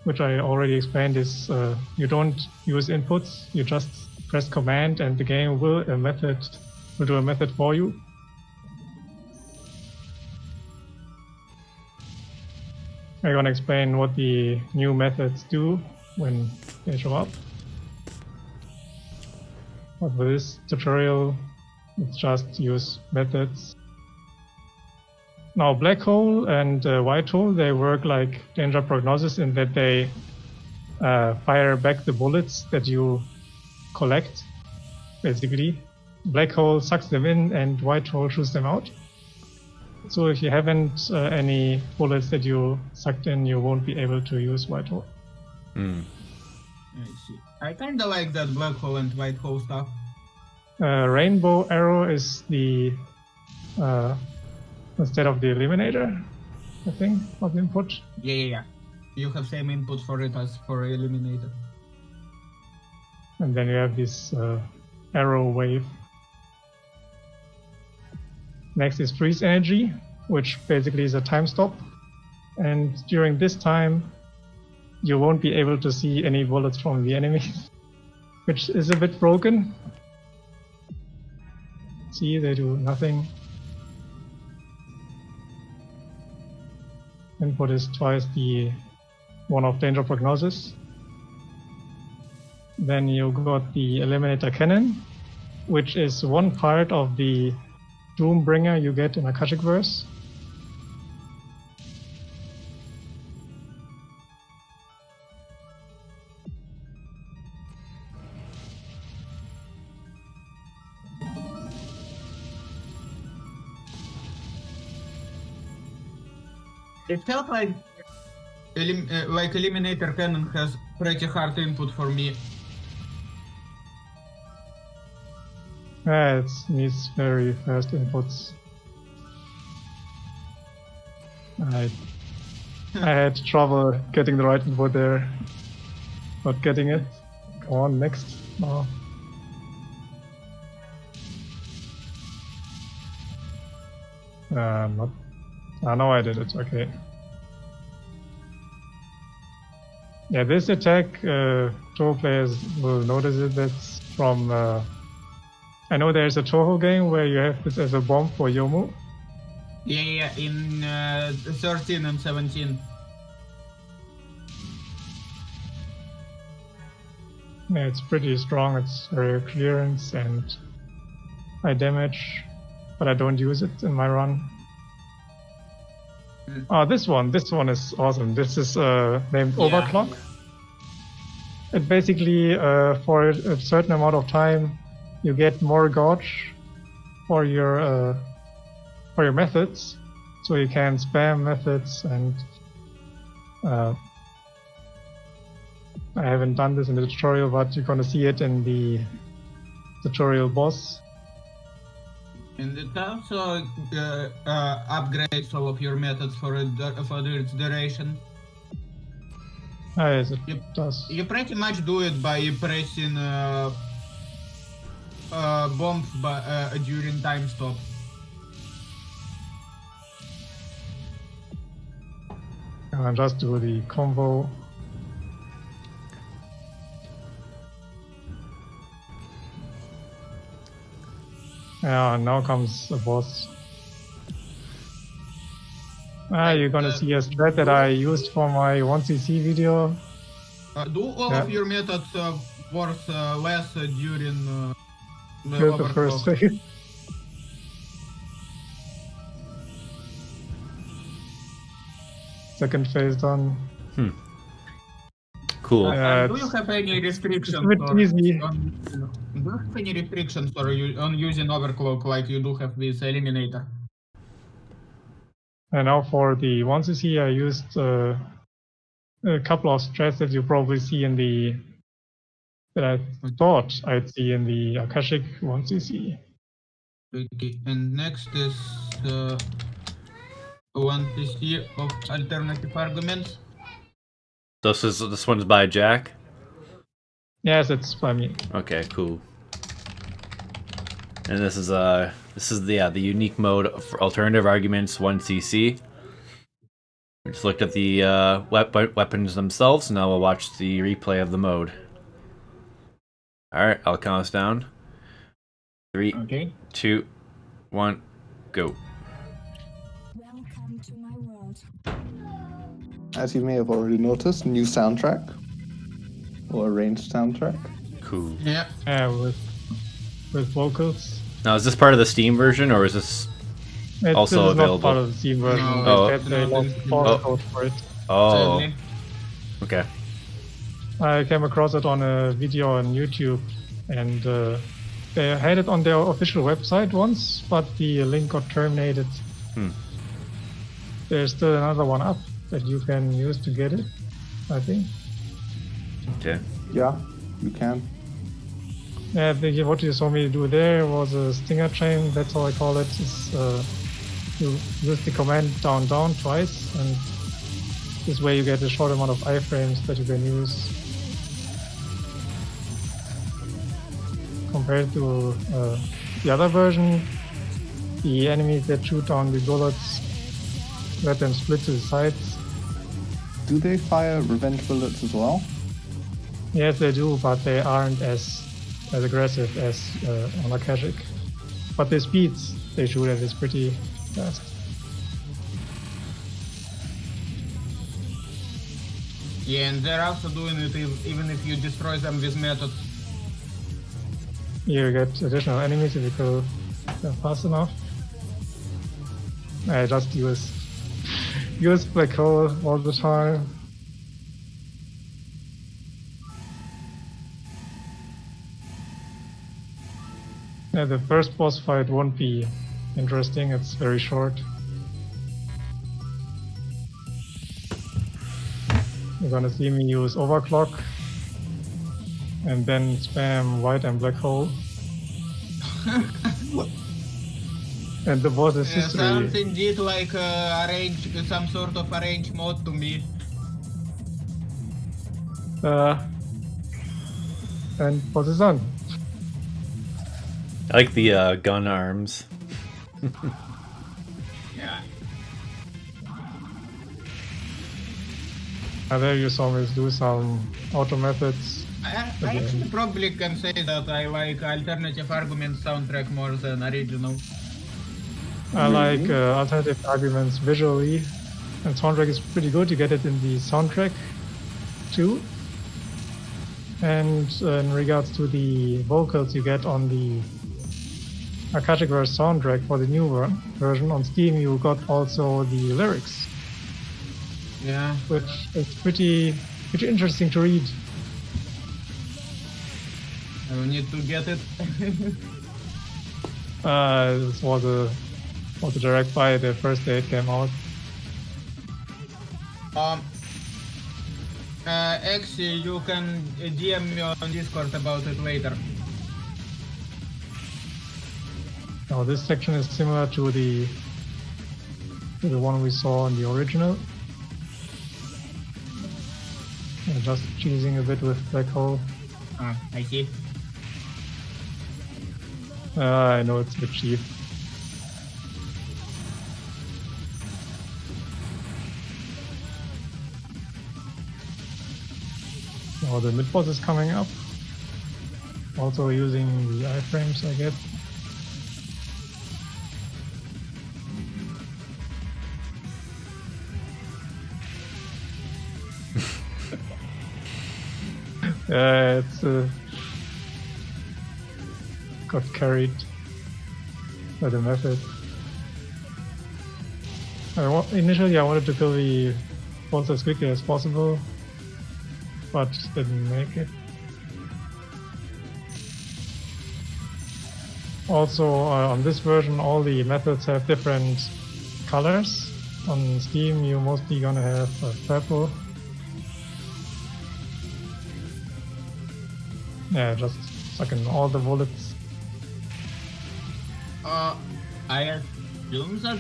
which I already explained is you don't use inputs, you just press command and the game will do a method for you. I'm gonna explain what the new methods do when they show up. But for this tutorial, let's just use methods. Now, black hole and white hole, they work like danger prognosis in that they fire back the bullets that you collect, basically. Black hole sucks them in and white hole shoots them out. So if you haven't any bullets that you sucked in, you won't be able to use white hole. I see. I kinda like that black hole and white hole stuff. Rainbow arrow is the instead of the eliminator, I think, of input. Yeah. You have same input for it as for eliminator. And then you have this arrow wave. Next is freeze energy, which basically is a time stop. And during this time, you won't be able to see any bullets from the enemy, which is a bit broken. See, they do nothing. Input is twice the one of danger prognosis. Then you got the eliminator cannon, which is one part of the Doombringer you get in kashicverse. It felt like eliminator cannon has pretty hard input for me. It needs very fast inputs. I had trouble getting the right input there. Not getting it. Go on, next. No. Not. No, I did it. Okay. Yeah, this attack, Toho players will notice it. That's from. I know there's a Toho game where you have this as a bomb for Yomu. Yeah, in 13 and 17. Yeah, it's pretty strong. It's very clearance and high damage, but I don't use it in my run. Oh, this one is awesome. This is named Overclock. It basically, for a certain amount of time, you get more gauge for your methods, so you can spam methods. And I haven't done this in the tutorial, but you're gonna see it in the tutorial boss. And it also upgrades all of your methods for its duration. Yes, it does. You pretty much do it by pressing bombs during time stop. I'll just do the combo. Yeah, now comes the boss. You're gonna see a strat that I used for my 1cc video. Do all of your methods worth less during the Here's the first overclock? phase. Second phase done. Cool. Do you have any restrictions? It's a bit easy. Do you have any restrictions on using overclock like you do have with Eliminator? And now for the 1cc, I used a couple of strats that you probably see in that I thought I'd see in the Akashic 1cc. Okay, and next is 1cc of alternative arguments. This one's by Jack? Yes, it's by me. Okay, cool. And this is the unique mode for alternative arguments 1cc. We just looked at the weapons themselves, now we'll watch the replay of the mode. Alright, I'll count us down. 3, 2, 1, go. Welcome to my world. As you may have already noticed, new soundtrack or arranged soundtrack. Cool. Yeah. With vocals. Now, is this part of the Steam version, or is this also this is available? not part of the Steam version. No, They lost the no. code for it. Oh, Sadly. okay. I came across it on a video on YouTube, and they had it on their official website once, but the link got terminated. There's still another one up that you can use to get it, I think. Okay. Yeah, you can. Yeah, what you saw me do there was a stinger chain, that's how I call it. You use the command down twice, and this way you get a short amount of iframes that you can use. Compared to the other version, the enemies that shoot down the bullets, let them split to the sides. Do they fire revenge bullets as well? Yes, they do, but they aren't as aggressive as on Akashic. But the speeds they shoot at is pretty fast. Yeah, and they're also doing it even if you destroy them with methods. You get additional enemies if you go fast enough. I just use black hole all the time. Yeah, the first boss fight won't be interesting, it's very short. You're gonna see me use overclock and then spam white and black hole. And the boss is history. Sounds indeed like some sort of arranged mode to me. And boss is on. I like the gun arms. Yeah. And there you saw me do some auto methods. I actually probably can say that I like alternative argument soundtrack more than original. I like alternative arguments visually, and soundtrack is pretty good. You get it in the soundtrack too. And in regards to the vocals you get on the kashicverse soundtrack for the new version on Steam, you got also the lyrics, Yeah. which is pretty interesting to read. I will need to get it. This was a direct buy the first day it came out. X, you can DM me on Discord about it later. Now this section is similar to the one we saw in the original. Just cheesing a bit with Black Hole. I see. I know it's a bit cheap. Now the mid boss is coming up. Also using the iframes I get. It's got carried by the method. Initially I wanted to kill the boss as quickly as possible, but didn't make it. Also on this version all the methods have different colors. On Steam you're mostly gonna have purple. Yeah, just sucking all the bullets. I assume that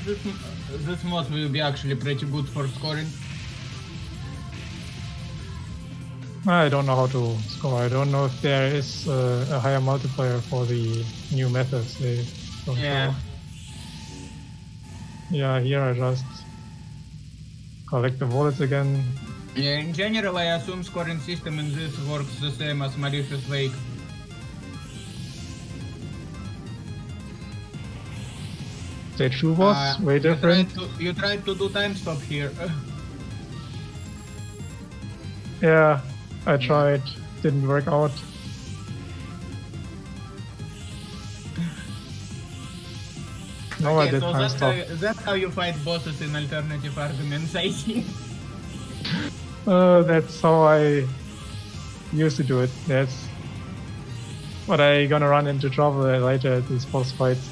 this mod will be actually pretty good for scoring. I don't know how to score. I don't know if there is a higher multiplier for the new methods. They don't Yeah. show. Yeah, here I just collect the bullets again. Yeah, in general, I assume scoring system in this works the same as Malicious Wake. Stage 2 was way different. You tried to do time stop here. Yeah, I tried. Didn't work out. No, I Okay, did so time stop. that's how you fight bosses in alternative arguments, I think. That's how I used to do it. That's what I gonna run into trouble later at these boss fights.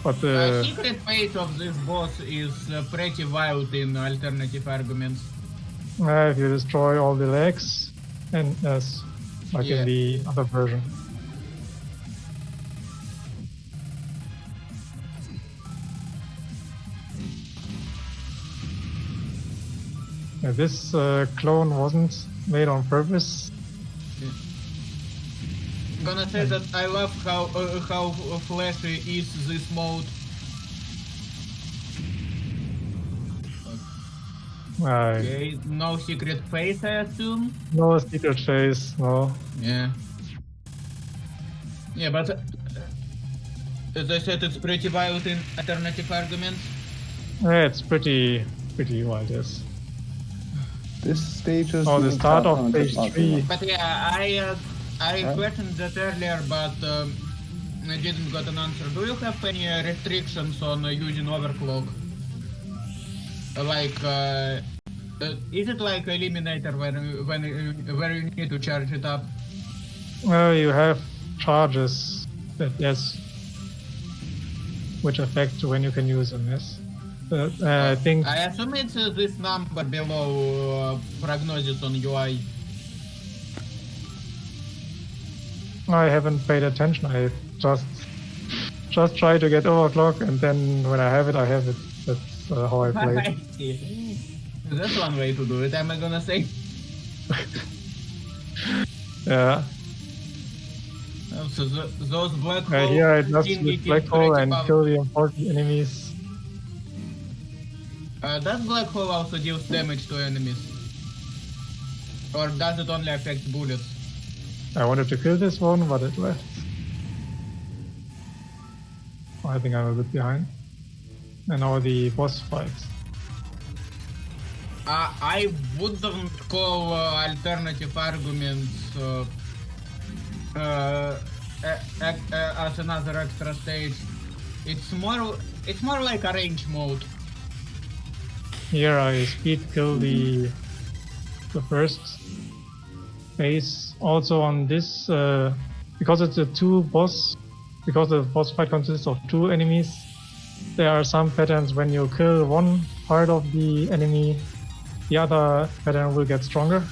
But The secret phase of this boss is pretty wild in alternative arguments. if you destroy all the legs, and as like Yeah. in the other version. This clone wasn't made on purpose. I'm gonna say that I love how flashy is this mode. Okay, no secret phase, I assume. No secret phase, no. Yeah. Yeah, but as I said, it's pretty wild in alternative arguments. Yeah, it's pretty wild, yes. This stage is The start of stage 3. But yeah, I questioned that earlier, but I didn't get an answer. Do you have any restrictions on using overclock? Like, is it like Eliminator where you need to charge it up? Well, you have charges that, yes, which affect when you can use them, yes. I think I assume it's this number below prognosis on UI. I haven't paid attention. I just try to get overclock, and then when I have it, I have it. That's how I play. I see. That's one way to do it, I'm gonna say. Yeah. So those black holes. Here I just seem use it black is hole pretty and powerful. kill the important enemies. Does black hole also deals damage to enemies? Or does it only affect bullets? I wanted to kill this one, but it left. I think I'm a bit behind. And now the boss fights. I wouldn't call alternative arguments as another extra stage. It's more like a range mode. Here I speed kill the first phase. Also on this, because it's because the boss fight consists of 2 enemies, there are some patterns when you kill one part of the enemy, the other pattern will get stronger.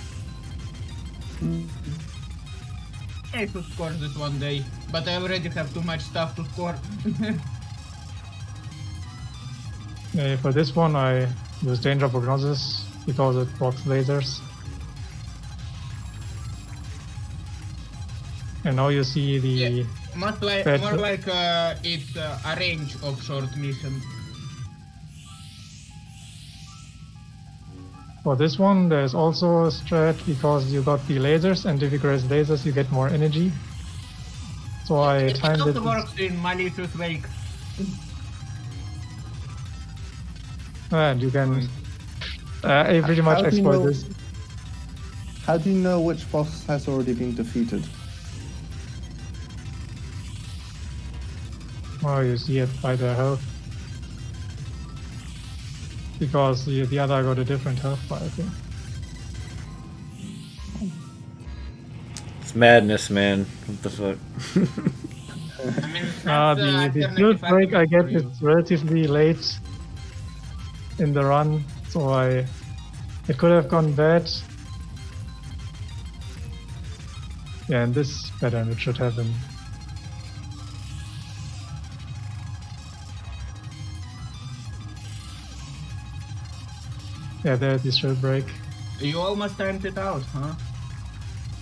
I should score this one day, but I already have too much stuff to score. For this one I use Danger Prognosis because it blocks lasers. And now you see the... Yeah. More like it's a range of short mission. For this one, there's also a strat because you got the lasers, and if you press lasers, you get more energy. So I timed it. It also works in Malicious Wake. And you can pretty much exploit this. How do you know which boss has already been defeated? Oh, you see it by their health. Because the other got a different health bar, I think. It's madness, man. What the fuck? I mean, The field break I get is relatively late in the run, so it could have gone bad. Yeah, in this pattern it should happen. Yeah, there's the shield break. You almost timed it out, huh?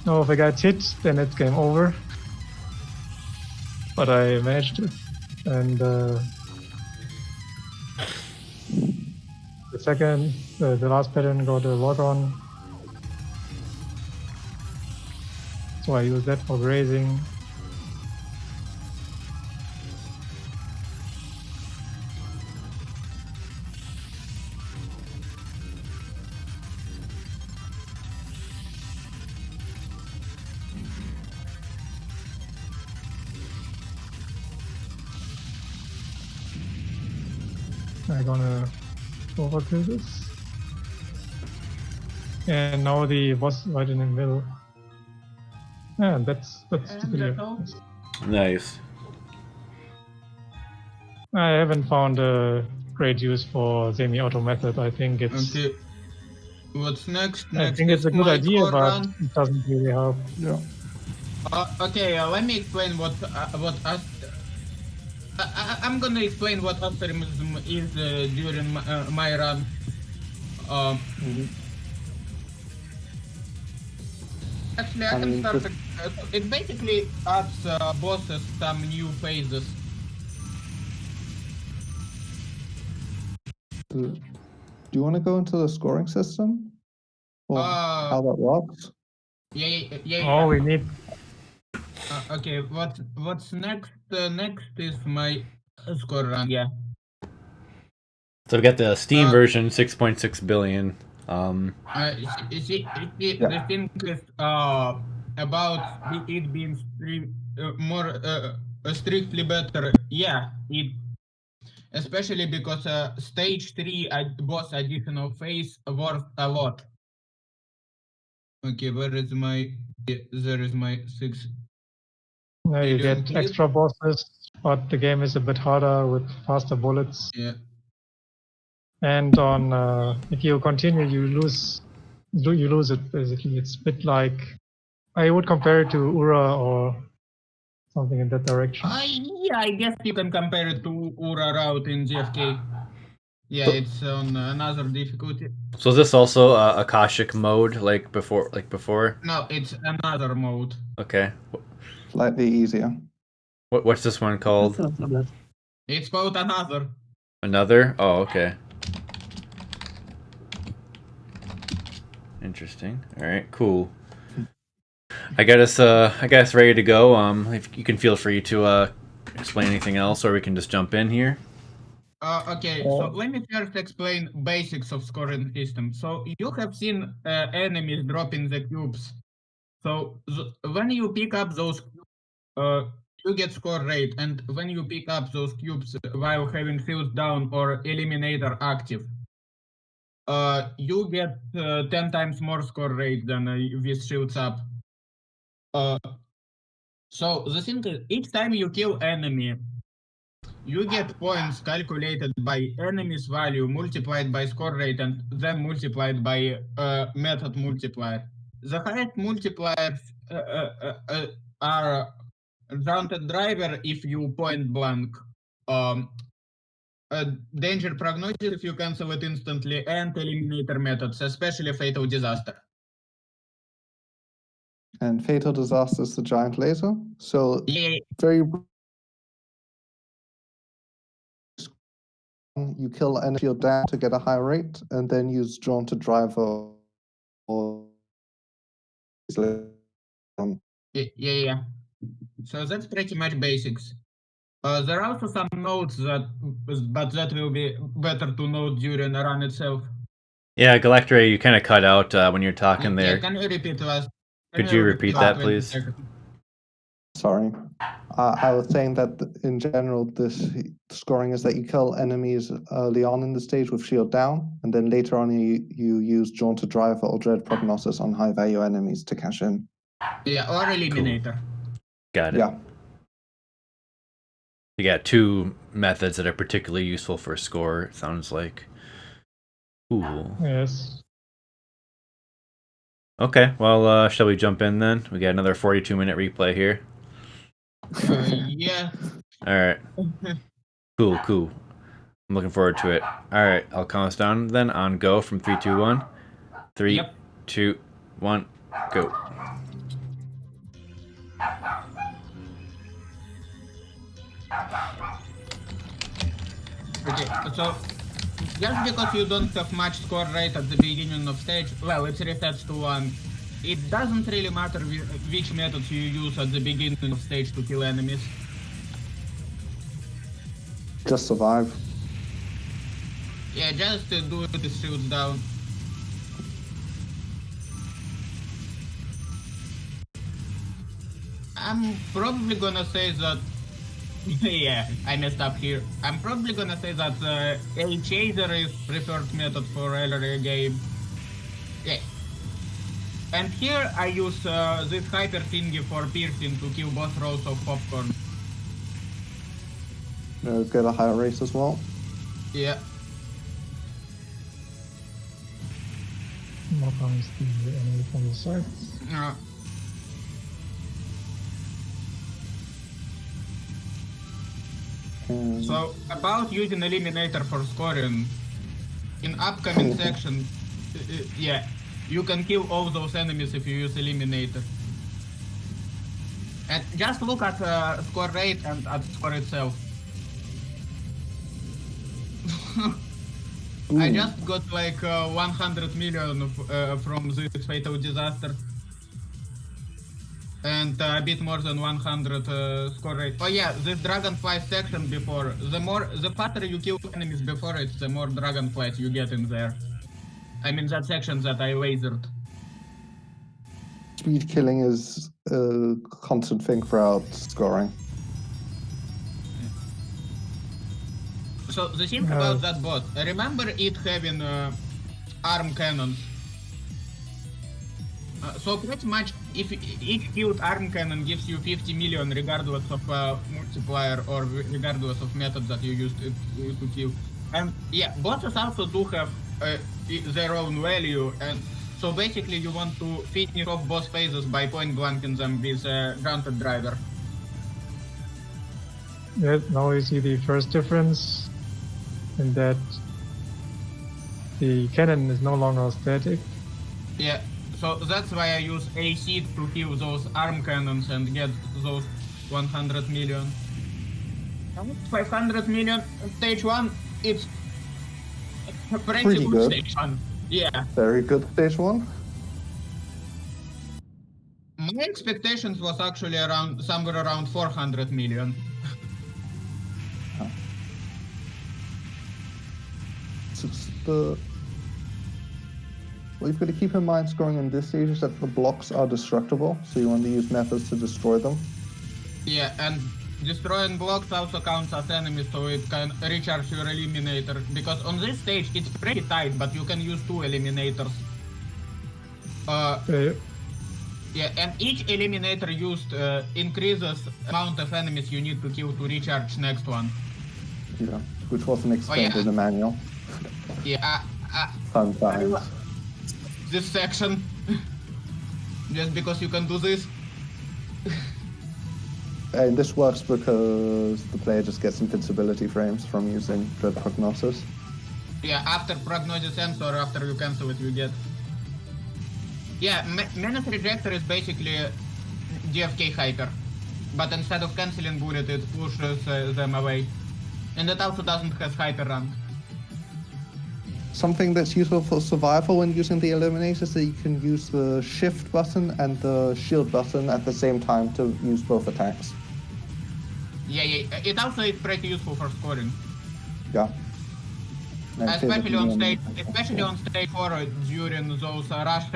No, if I got hit, then it's game over. But I managed it. And the last pattern got a lock on. So I use that for grazing. I'm gonna overkill this. And now the boss right in the middle. Yeah, that's clear. Nice. I haven't found a great use for semi-auto method. I think it's Okay. What's next? I think it's a good idea, but it doesn't really help. Yeah. Okay, let me explain what I'm gonna explain what optimism is during my run. Actually, I can start. It basically adds bosses some new phases. Do you want to go into the scoring system? Or how that works? Yeah. Oh, we need. Okay, what's next? Next is my score run. Yeah. So we got the Steam version, 6.6 billion. The thing is about it being more strictly better. Yeah, especially because stage 3 boss additional phase worth a lot. Okay, where is my? There is my 6. Yeah, you get extra bosses, but the game is a bit harder with faster bullets. Yeah. And on if you continue, you lose it basically. It's a bit like I would compare it to Ura or something in that direction. Yeah, I guess you can compare it to Ura route in GFK. Yeah, it's on another difficulty. So is this also a Akashic mode like before? No, it's another mode. Okay. Slightly easier. What's this one called? It's called another. Another? Oh, okay. Interesting. All right, cool. I got us ready to go. If you can feel free to explain anything else, or we can just jump in here. Okay, so let me first explain basics of scoring system. So you have seen enemies dropping the cubes. So when you pick up those, you get score rate, and when you pick up those cubes while having shields down or eliminator active, you get 10 times more score rate than with shields up. So the thing is, each time you kill enemy, you get points calculated by enemy's value multiplied by score rate and then multiplied by method multiplier. The highest multipliers are Daunted Driver if you point blank, Danger Prognosis if you cancel it instantly, and Eliminator methods, especially Fatal Disaster. And Fatal Disaster is the giant laser. So Yeah, very you kill enemy field down to get a higher rate, and then use Daunted Driver or yeah. So that's pretty much basics. There are also some notes but that will be better to note during the run itself. Yeah, GalactaRay, you kind of cut out when you're talking there. Yeah, can you repeat last? Could you repeat that, 20 please? seconds? Sorry. I was saying that in general, this scoring is that you kill enemies early on in the stage with shield down, and then later on you use Daunted Driver or Dread Prognosis on high value enemies to cash in. Yeah, or Eliminator. Cool. Got it. Yeah. You got two methods that are particularly useful for score, it sounds like. Cool. Yes. Okay, well, shall we jump in then? We got another 42-minute replay here. Yeah. Alright. Cool. I'm looking forward to it. Alright, I'll count us down then on go from 3, 2, 1. 3, Yep. 2, 1, go. Okay, so just because you don't have much score rate at the beginning of stage, well, it resets to 1. It doesn't really matter which methods you use at the beginning of stage to kill enemies. Just survive. Yeah, just do it with shields down. I'm probably gonna say that... yeah, I messed up here. I'm probably gonna say that a chaser is preferred method for early game. Yeah. And here I use this hyper thingy for piercing to kill both rows of popcorn. Get a higher rate as well. Yeah. More comes the enemy from the side. So, about using Eliminator for scoring, in upcoming section, yeah, you can kill all those enemies if you use Eliminator. And just look at score rate and at score itself. I just got like 100 million from this Fatal Disaster. And a bit more than 100 score rate. Oh yeah, this Dragonfly section before, the faster you kill enemies before it, the more Dragonflies you get in there. I mean that section that I lasered. Speed killing is a constant thing throughout scoring. So the thing about that bot, remember it having arm cannons? So pretty much, if each killed arm cannon gives you 50 million regardless of multiplier or regardless of method that you used to kill. And yeah, bosses also do have their own value, and so basically you want to finish off boss phases by point blanking them with Daunted Driver. Yeah, now you see the first difference in that the cannon is no longer static. Yeah. So that's why I use AC to kill those arm cannons and get those 100 million. 500 million stage 1, it's pretty good stage 1. Yeah. Very good stage 1. My expectations was actually somewhere around 400 million. What you've got to keep in mind scoring in this stage is that the blocks are destructible, so you want to use methods to destroy them. Yeah, and destroying blocks also counts as enemies, so it can recharge your eliminator. Because on this stage it's pretty tight, but you can use 2 eliminators. Yeah, and each eliminator used increases amount of enemies you need to kill to recharge next one. Yeah, which wasn't explained in the manual. Yeah, Fun times. this section, just because you can do this. And this works because the player just gets invincibility frames from using Dread Prognosis. Yeah, after Prognosis ends or after you cancel it, you get. Yeah, Menace Rejector is basically DFK Hyper, but instead of canceling bullet, it pushes them away. And it also doesn't have Hyper rank. Something that's useful for survival when using the Eliminator is that you can use the shift button and the shield button at the same time to use both attacks. Yeah, it also is pretty useful for scoring. Yeah. Especially on stage 4 during those rush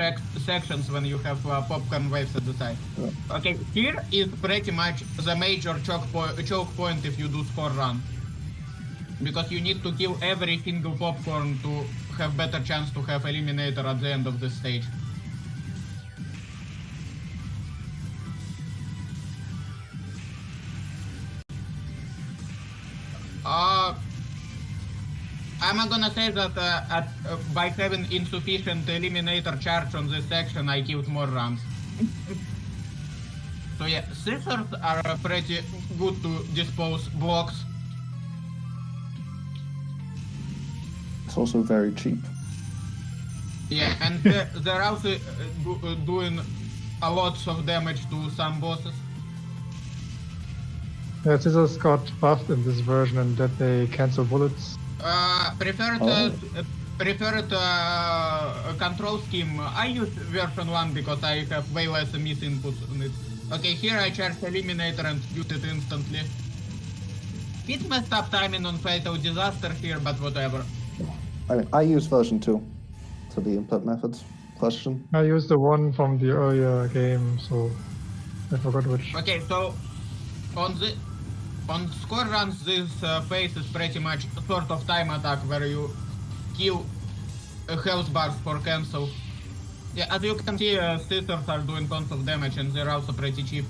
sections when you have popcorn waves at the side. Yeah. Okay, here is pretty much the major choke point if you do score run. Because you need to kill every single popcorn to have better chance to have eliminator at the end of the stage. I'm gonna say that by having insufficient eliminator charge on this section, I killed more runs. So yeah, scissors are pretty good to dispose blocks. It's also very cheap. Yeah, and they're also doing a lot of damage to some bosses. Yeah, scissors got buffed in this version and that they cancel bullets. Preferred control scheme. I use version 1 because I have way less miss inputs on it. Okay, here I charge eliminator and use it instantly. Bit messed up timing on Fatal Disaster here, but whatever. I mean, I use version 2 for the input methods. Question? I used the one from the earlier game, so I forgot which. Okay, so on score runs, this phase is pretty much a sort of time attack where you kill health bars for cancel. Yeah, as you can see, scissors are doing tons of damage and they're also pretty cheap.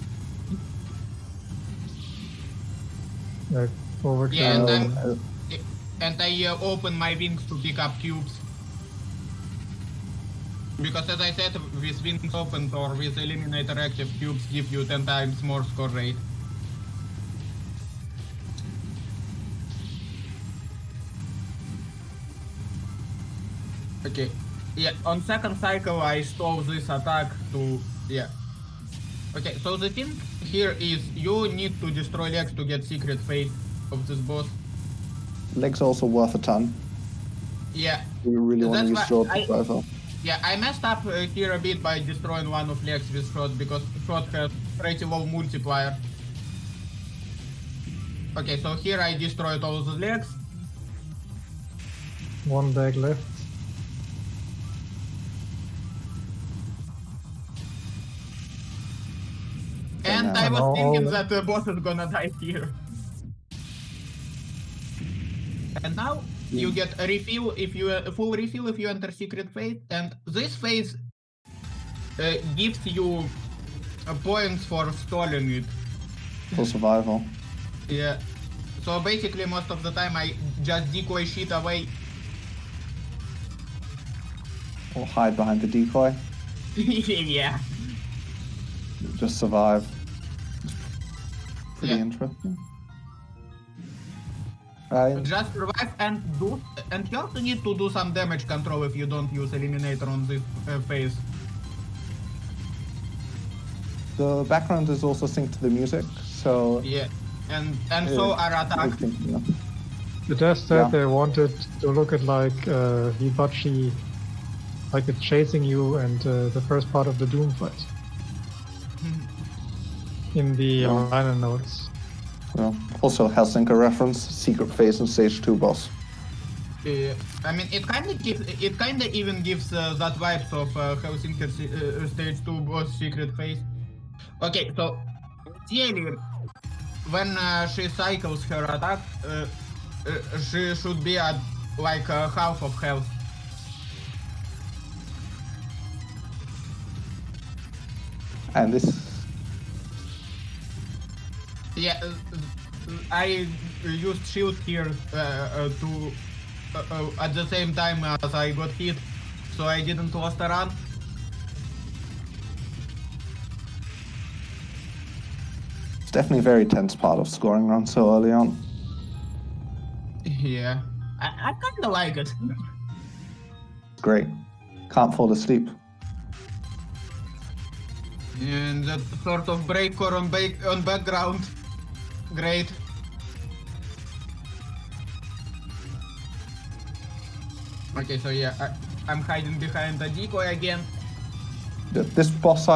Like over Yeah, and I open my wings to pick up cubes. Because as I said, with wings opened or with eliminator active, cubes give you 10 times more score rate. Okay, yeah, on second cycle I stole this attack to, yeah. Okay, so the thing here is you need to destroy legs to get secret phase of this boss. Legs are also worth a ton. Yeah. You really want to use short rifle. Yeah, I messed up here a bit by destroying one of legs with shot because shot has pretty low multiplier. Okay, so here I destroyed all the legs. One bag left. And I was thinking that the boss is gonna die here. And now you get a refill if you full refill if you enter secret phase, and this phase gives you points for stalling it. For survival. Yeah. So basically most of the time I just decoy shit away. Or hide behind the decoy. Yeah. Just survive. Pretty Yeah. interesting. Just survive and you also need to do some damage control if you don't use eliminator on this phase. The background is also synced to the music, so Yeah. And so are attacks. The test said they wanted to look at like Hibachi, like it's chasing you and the first part of the Doom fight. In the liner notes. Well, also Helsinki reference, secret phase in stage 2 boss. I mean, it kind of even gives that vibes of Helsinki Stage 2 boss secret phase. Okay, so ideally, when she cycles her attack, she should be at like half of health. And this, Yeah, I used shield here to at the same time as I got hit, so I didn't lost a run. it's definitely a very tense part of scoring run so early on. Yeah, I kind of like it. Great. Can't fall asleep. And that sort of breakcore on background, great. Okay, so yeah, I'm hiding behind the decoy again. This boss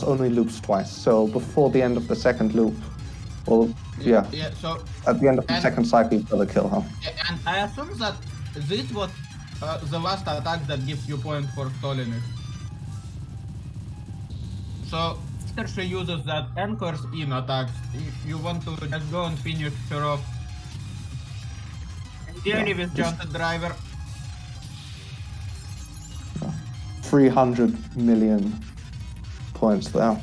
only loops twice. So before the end of the second loop, well, yeah, Yeah, so at the end of the and- second cycle, you've got to kill her. yeah, and I assume that this was the last attack that gives you point for stalling it. So after she uses that anchors in attacks, you want to just go and finish her off. Ideally with just a driver. 300 million points there.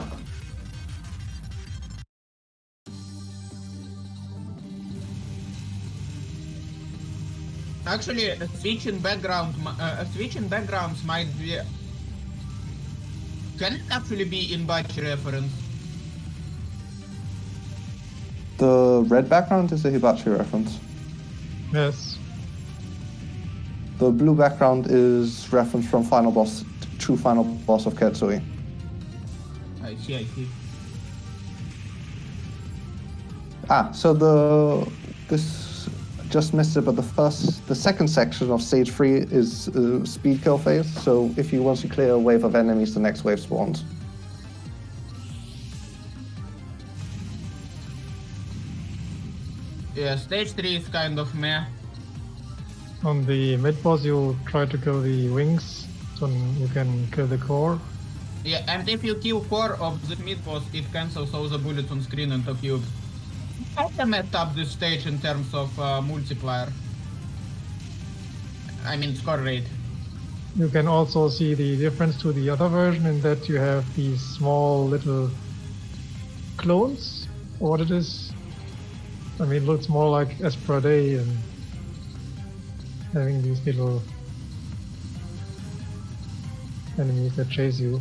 Actually, switching backgrounds might be. Can it actually be in batch reference? The red background is a Hibachi reference. Yes. The blue background is reference from final boss, true final boss of Ketsui. I see. So this just missed it, but the second section of stage 3 is speed kill phase. So once you clear a wave of enemies, the next wave spawns. Yeah, stage 3 is kind of meh. On the mid boss, you try to kill the wings, so you can kill the core. Yeah, and if you kill core of the mid boss, it cancels all the bullets on screen into cubes. I messed up this stage in terms of multiplier. I mean score rate. You can also see the difference to the other version in that you have these small little clones, or what it is. I mean, it looks more like Esprade and having these little enemies that chase you.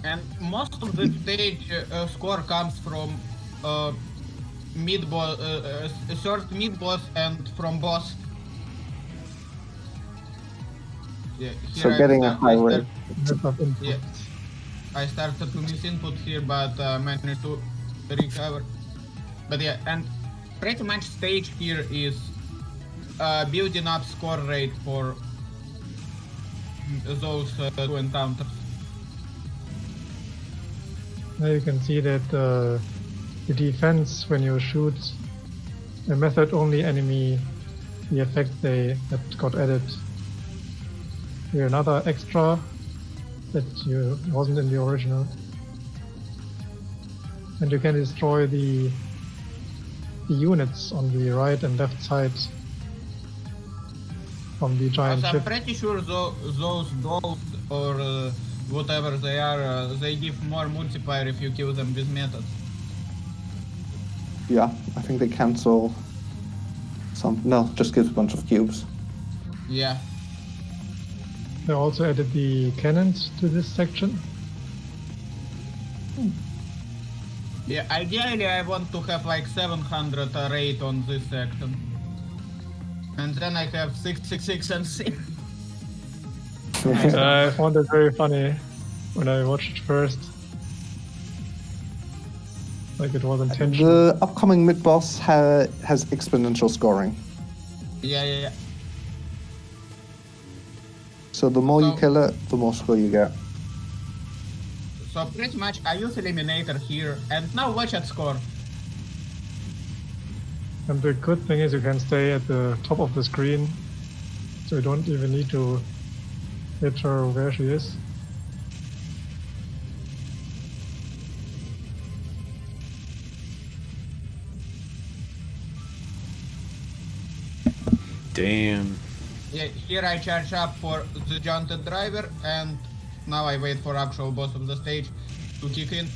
And most of the stage score comes from mid boss, short mid boss, and from boss. Yeah, So getting a high rate. Yeah, I started to miss input here, but managed to recover. But yeah, and pretty much stage here is building up score rate for those two encounters. Now you can see that the defense when you shoot a method only enemy, the effect that got added. Here another extra that wasn't in the original. And you can destroy the units on the right and left side from the giant I'm ship. pretty sure those dolls or whatever they are, they give more multiplier if you kill them with methods. Yeah, I think they cancel some. No, just gives a bunch of cubes. Yeah. They also added the cannons to this section. Yeah, ideally I want to have like 700 rate on this section. And then I have 666 and 6. I found it very funny when I watched it first. Like it was intentional. The upcoming mid boss has exponential scoring. Yeah. So the more you So- kill it, the more score you get. So pretty much I use Eliminator here, and now watch it score. And the good thing is you can stay at the top of the screen, so you don't even need to hit her where she is. Damn. Yeah, here I charge up for the Jaunted Driver, and now I wait for actual boss of the stage to kick in.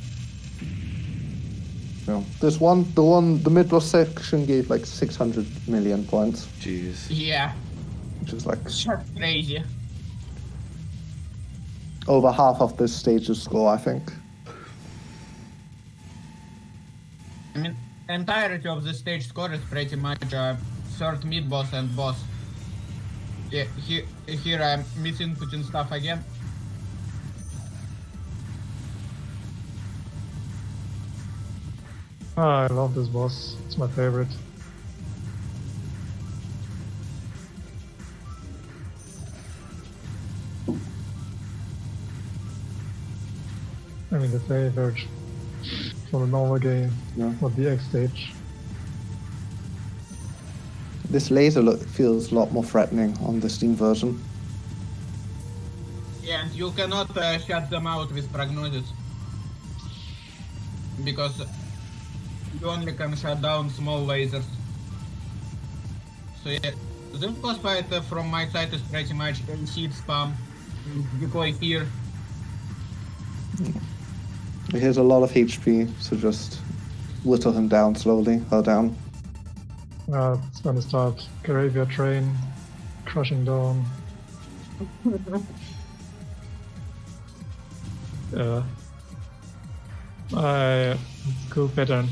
Yeah. The mid-boss section gave like 600 million points, Jeez. Yeah, which is like just crazy. over half of this stage's score, I think. I mean, entirety of the stage score is pretty much third mid-boss and boss. Yeah, here I'm misinputting stuff again. Ah, I love this boss. It's my favorite. I mean, the favorite from a normal game, Yeah. or the X stage. This laser feels a lot more threatening on the Steam version. Yeah, and you cannot shut them out with Prognosis. Because you only can shut down small lasers. So yeah, this boss fight from my side is pretty much seed spam. Decoy here. He has a lot of HP, so just whittle him down slowly, her down. It's gonna start Graveyard Train, crushing down. Cool pattern.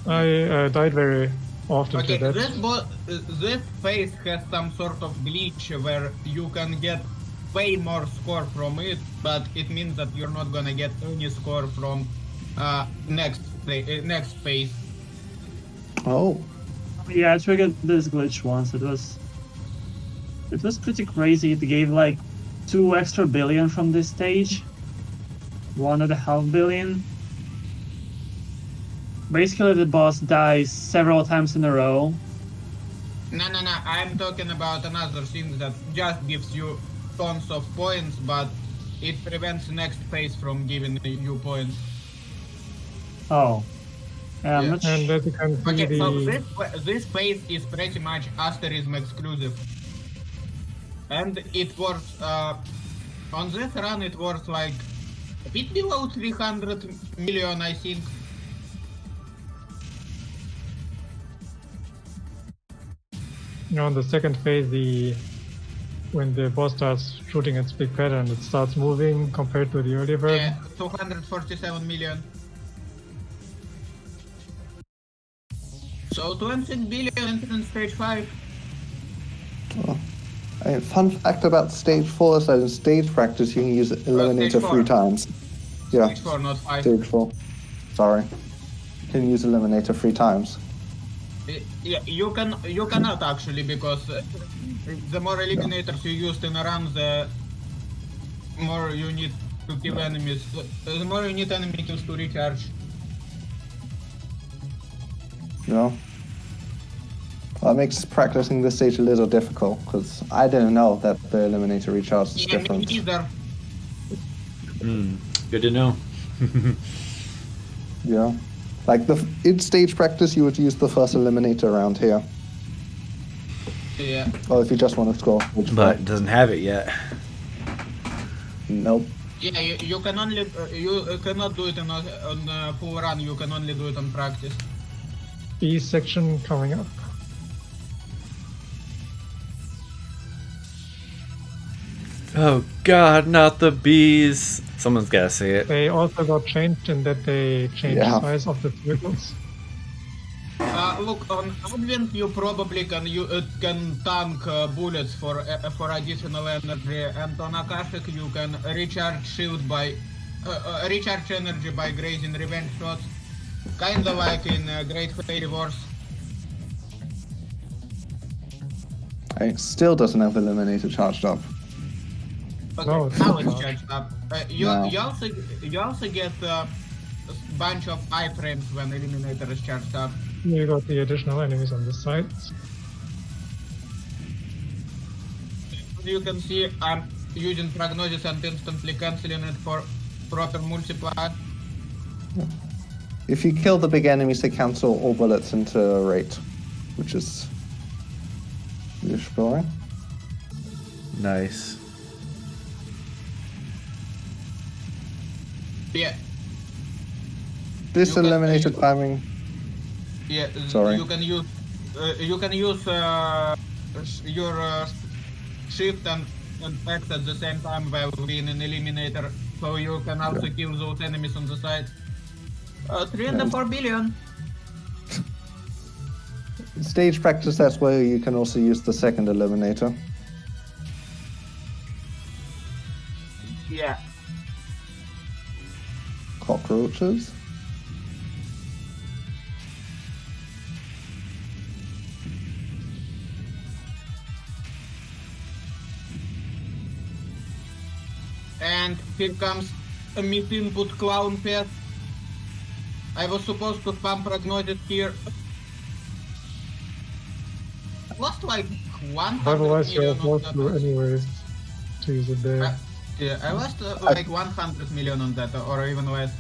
I died very often Okay, to that. this phase has some sort of glitch where you can get way more score from it, but it means that you're not gonna get any score from next phase. Oh, Yeah, I triggered this glitch once. It was pretty crazy. It gave like 2 extra billion from this stage. 1.5 billion. Basically, the boss dies several times in a row. No, I'm talking about another thing that just gives you tons of points, but it prevents next phase from giving you points. Oh. Yeah, I'm Yeah. not And as you can see, Okay, so the this phase is pretty much Asterism exclusive. And it works, on this run it works like a bit below 300 million, I think. on the second phase, when the boss starts shooting its big pattern, it starts moving compared to the earlier version. Yeah, 247 million. So 26 billion in stage 5. fun fact about stage 4 is that in stage practice you can use Eliminator 3 times. Yeah, Stage 4, not 5. stage 4. Sorry. You can use Eliminator 3 times. Yeah, you cannot actually, because the more eliminators you use in a run, the more you need to kill enemies. The more you need enemy kills to recharge. You know? Well, it makes practicing this stage a little difficult, because I didn't know that the Eliminator recharge is Yeah, me different. either. Good to know. Yeah. Like, in stage practice, you would use the first Eliminator around here. Yeah. Or if you just want to score. But it doesn't have it yet. Nope. Yeah, you can only you cannot do it on a full run. You can only do it on practice. B section coming up. Oh god, not the bees. Someone's gotta say it. They also got changed in that they changed Yeah. the size of the vehicles. Look, on Advent you probably can tank bullets for additional energy, and on Akashic you can recharge shield by recharge energy by grazing revenge shots, kinda like in Great Fairy Wars. It still doesn't have Eliminator charged up. Okay, No, it's now not it's large. charged up. No. You also get a bunch of iframes when Eliminator is charged up. You got the additional enemies on this side. You can see I'm using Prognosis and instantly cancelling it for proper multiplier. If you kill the big enemies, they cancel all bullets into a rate, which is reassuring. Nice. Yeah, This You can- eliminated you- timing. yeah. Sorry. You can use your shift and X at the same time while being an Eliminator, so you can also kill those enemies on the side. 3.4 billion. Stage practice, that's where you can also use the second eliminator. Yeah. Cockroaches. And here comes a misinput clown pet. I was supposed to spam Prognosis here. I lost like 100 Otherwise, you're million on forced that. to anyways to use it there. Yeah, I lost like 100 million on that, or even less.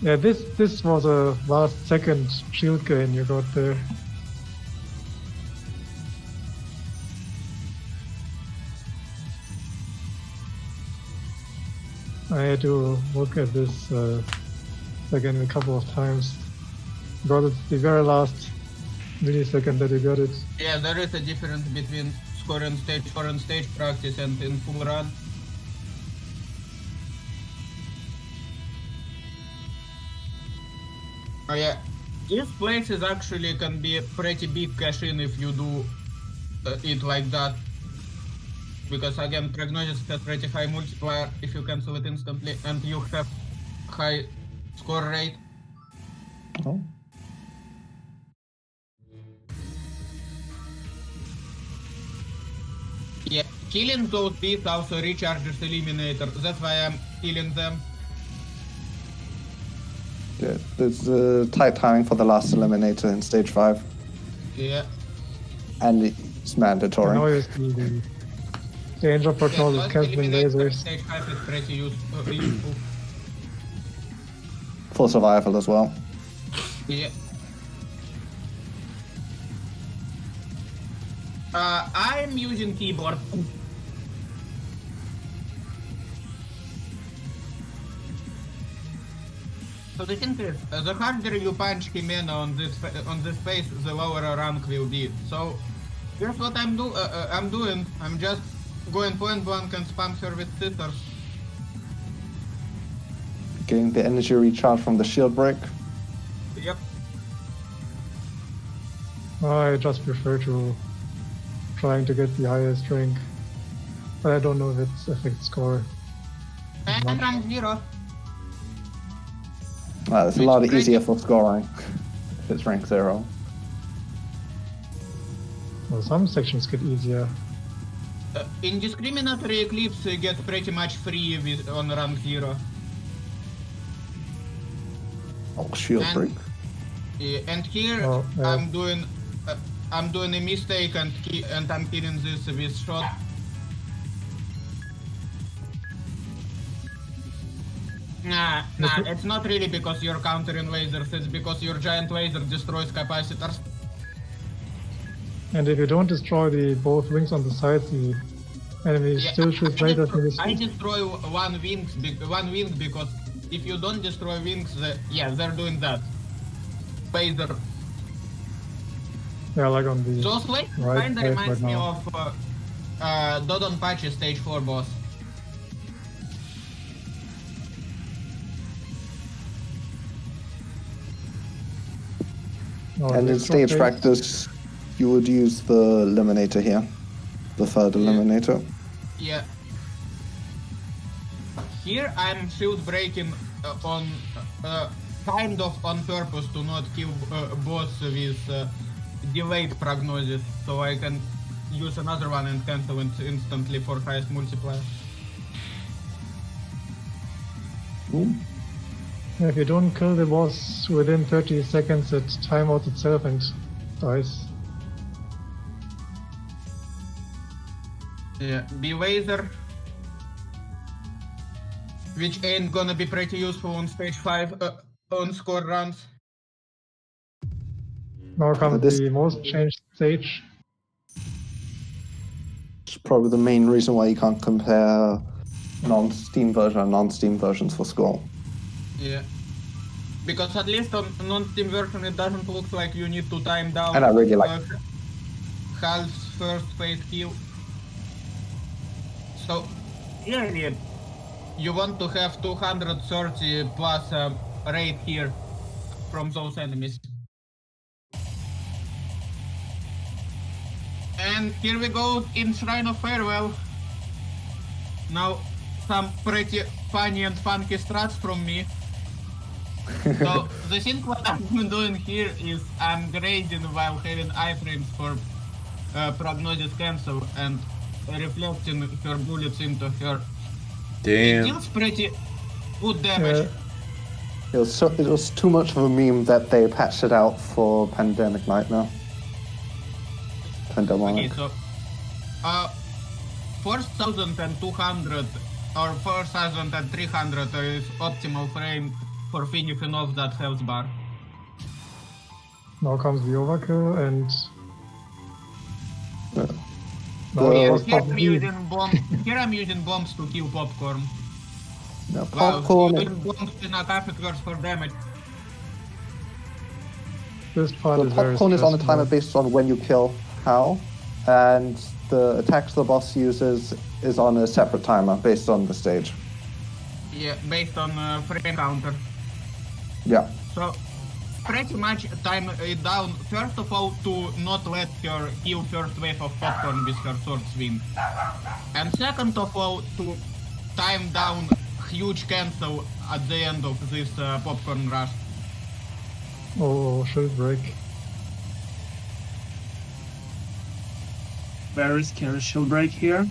Yeah, this was a last second shield gain you got there. I had to look at this again a couple of times. Got it the very last millisecond that you got it. Yeah, there is a difference between scoring stage 4 and stage practice and in full run. Oh yeah, this place is actually can be a pretty big cash-in if you do it like that. Because again, Prognosis has pretty high multiplier if you cancel it instantly, and you have high score rate. Oh. Yeah, killing those beasts also recharges Eliminator, that's why I'm killing them. Yeah, there's tight timing for the last eliminator in stage 5, Yeah. and it's Now mandatory. you see the danger prognosis last canceling Eliminator lasers. stage 5 is pretty useful. For survival as well. Yeah. I'm using keyboard. So the thing is, the harder you punch Himena on this face, the lower a rank will be. So here's what I'm doing. I'm just going point blank and spam her with scissors. Getting the energy recharge from the shield break. Yep. I just prefer to trying to get the highest rank, but I don't know if it's effect score. And rank 0. It's a Which lot rank? easier for scoring if it's rank 0. Well, some sections get easier. Indiscriminatory Eclipse gets pretty much free on rank 0. Oh, shield And- break. Yeah, and here Oh, yeah. I'm doing a mistake and I'm killing this with shot. Nah, it's not really because you're countering lasers, it's because your giant laser destroys capacitors. And if you don't destroy the both wings on the sides, the enemy still shoots lasers in the I speed. destroy one wing because if you don't destroy wings, they're doing that. Laser. Yeah, like on the Those lasers Right, kinda right, reminds right me now. of Dodon Pachi stage 4 boss. Oh, And the in stage shot practice, you would use the eliminator here. The third eliminator. Yeah. Here I'm shield breaking on kind of on purpose to not kill boss with delayed prognosis, so I can use another one and cancel it instantly for highest multiplier. Ooh. If you don't kill the boss within 30 seconds, it timeouts itself and dies. Yeah, B-Wazer, which ain't gonna be pretty useful on stage 5 on score runs. Now comes This- the most changed stage. It's probably the main reason why you can't compare non-Steam version and non-Steam versions for score. Yeah. Because at least on non-Steam version it doesn't look like you need to time down And I really like Hal's first phase kill. So, really, you want to have 230 plus rate here from those enemies. And here we go in Shrine of Farewell. Now, some pretty funny and funky strats from me. So, the thing what I'm doing here is I'm grading while having iframes for prognosis cancel and reflecting her bullets into her. It Damn. deals pretty good damage. It was too much of a meme that they patched it out for Pandemic Nightmare. Okay, Pandemonic. so 4,200 or 4,300 is optimal frame for finishing off that health bar. Now comes the overkill and Yeah. now The- it Here, was here I'm probably using bombs. Here I'm using bombs to kill popcorn. Yeah, Wow, popcorn. using bombs in a kashicverse for damage. this part The is very popcorn is on a stressful. timer based on when you kill Hal, and the attacks the boss uses is on a separate timer based on the stage. Yeah, based on frame counter. Yeah. So, pretty much time it down, first of all, to not let her kill first wave of popcorn with her sword swing. And second of all, to time down huge cancel at the end of this popcorn rush. Oh, shield break. Very scary shield break here.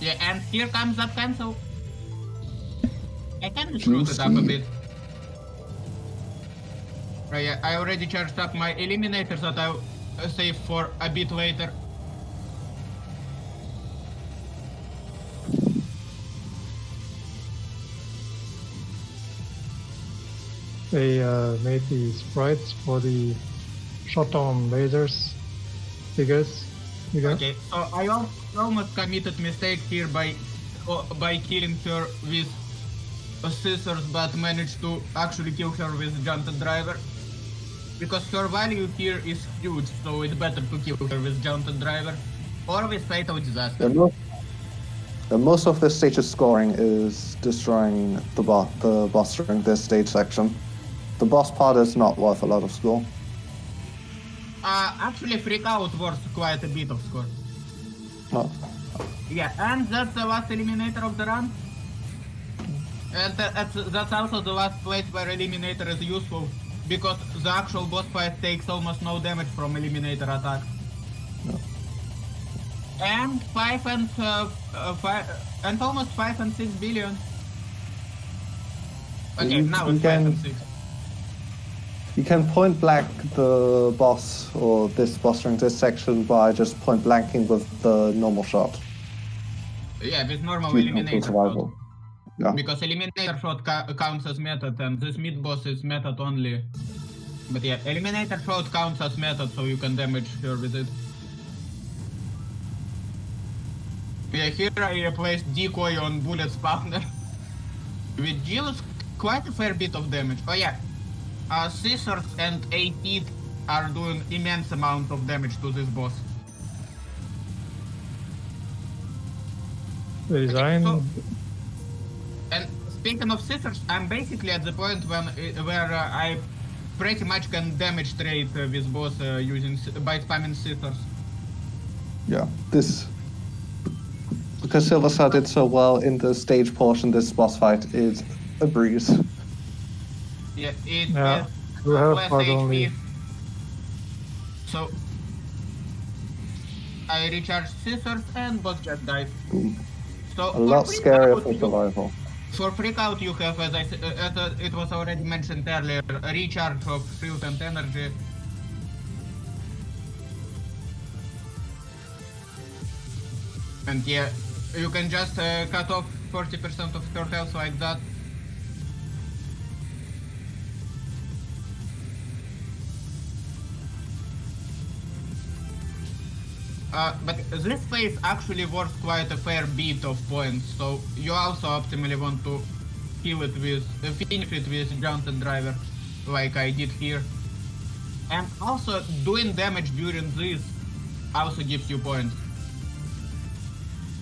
Yeah, and here comes that cancel. I kind of screwed it up a bit. Right, yeah, I already charged up my eliminators that I'll save for a bit later. They made the sprites for the shutdown lasers figures. Okay, so I almost committed mistake here by killing her with scissors, but managed to actually kill her with Jaunted Driver. Because her value here is huge, so it's better to kill her with Jaunted Driver or with Fatal Disaster. Most of this stage's scoring is destroying the boss during this stage section. The boss part is not worth a lot of score. Actually, Freak Out worth quite a bit of score. Oh. Yeah, and that's the last eliminator of the run. And that's also the last place where eliminator is useful, because the actual boss fight takes almost no damage from eliminator attack. No. And almost 5 and 6 billion. Okay, now it's 5 and 6. You can point blank the boss or this boss during this section by just point blanking with the normal shot. Yeah, with normal Keep eliminator shot. survival. Yeah. Because eliminator shot counts as method, and this mid boss is method only. But yeah, eliminator shot counts as method, so you can damage her with it. Yeah, here I replaced decoy on bullet spawner, which deals quite a fair bit of damage. Oh yeah, scissors and 8 teeth are doing immense amount of damage to this boss. The design. So, and speaking of scissors, I'm basically at the point where I pretty much can damage trade with boss by spamming scissors. Yeah. Because Silverstar did so well in the stage portion, this boss fight is a breeze. Yeah, it Yeah, is you have less part HP. only. So I recharge scissors and boss just died. Boom. So A lot freak scarier out, for survival. For freak out you have, as it was already mentioned earlier, a recharge of shield and energy. And yeah, you can just cut off 40% of her health like that. But this phase actually worth quite a fair bit of points, so you also optimally want to kill it with, finish it with Johnson Driver, like I did here. And also, doing damage during this also gives you points.